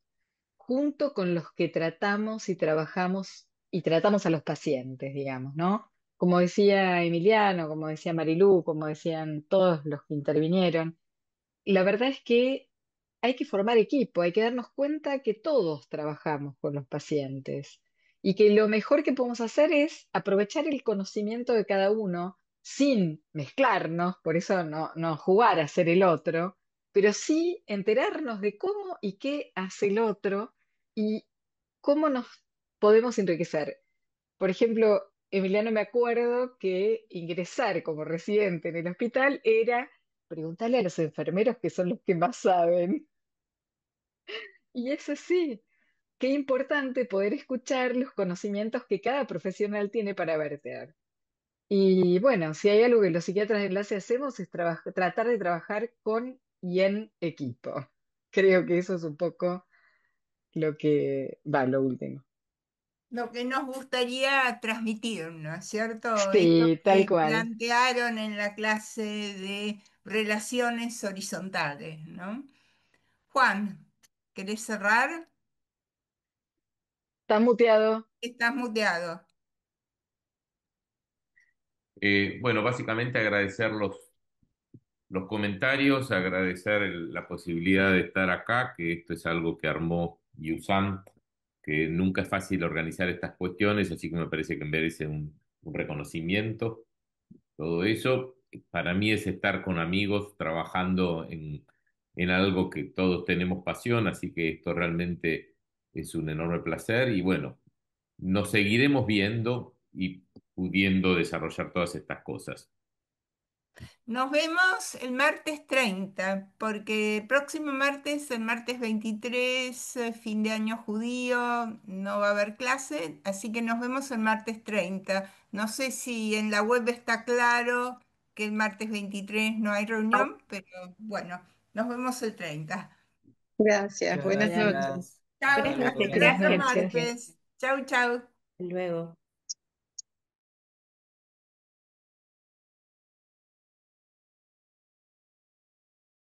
junto con los que tratamos y tratamos a los pacientes, digamos, ¿no? Como decía Emiliano, como decía Marilú, como decían todos los que intervinieron. La verdad es que hay que formar equipo, hay que darnos cuenta que todos trabajamos con los pacientes y que lo mejor que podemos hacer es aprovechar el conocimiento de cada uno sin mezclarnos, por eso no jugar a ser el otro, pero sí enterarnos de cómo y qué hace el otro y cómo nos podemos enriquecer. Por ejemplo, Emiliano, me acuerdo que ingresar como residente en el hospital era preguntarle a los enfermeros que son los que más saben. Y eso sí, qué importante poder escuchar los conocimientos que cada profesional tiene para verter. Y bueno, si hay algo que los psiquiatras de enlace hacemos es tratar de trabajar con y en equipo. Creo que eso es un poco lo que va, lo último. Lo que nos gustaría transmitir, ¿no es cierto? Esto Sí, tal que cual. plantearon en la clase de relaciones horizontales, ¿no? Juan, ¿querés cerrar? Está muteado. Estás muteado. Bueno, básicamente agradecer los comentarios, agradecer la posibilidad de estar acá, que esto es algo que armó Yusan, que nunca es fácil organizar estas cuestiones, así que me parece que merece un reconocimiento. Todo eso, para mí es estar con amigos trabajando en algo que todos tenemos pasión, así que esto realmente es un enorme placer y bueno, nos seguiremos viendo y pudiendo desarrollar todas estas cosas. Nos vemos el martes 30, porque el próximo martes, el martes 23, fin de año judío, no va a haber clase, así que nos vemos el martes 30. No sé si en la web está claro que el martes 23 no hay reunión, pero bueno, nos vemos el 30. Gracias, Muchas buenas Bien. noches. gracias. Chao, Hasta Buenas luego. noches, hasta el otro Buenas gracias. noches. martes. Chau, chau. Hasta luego.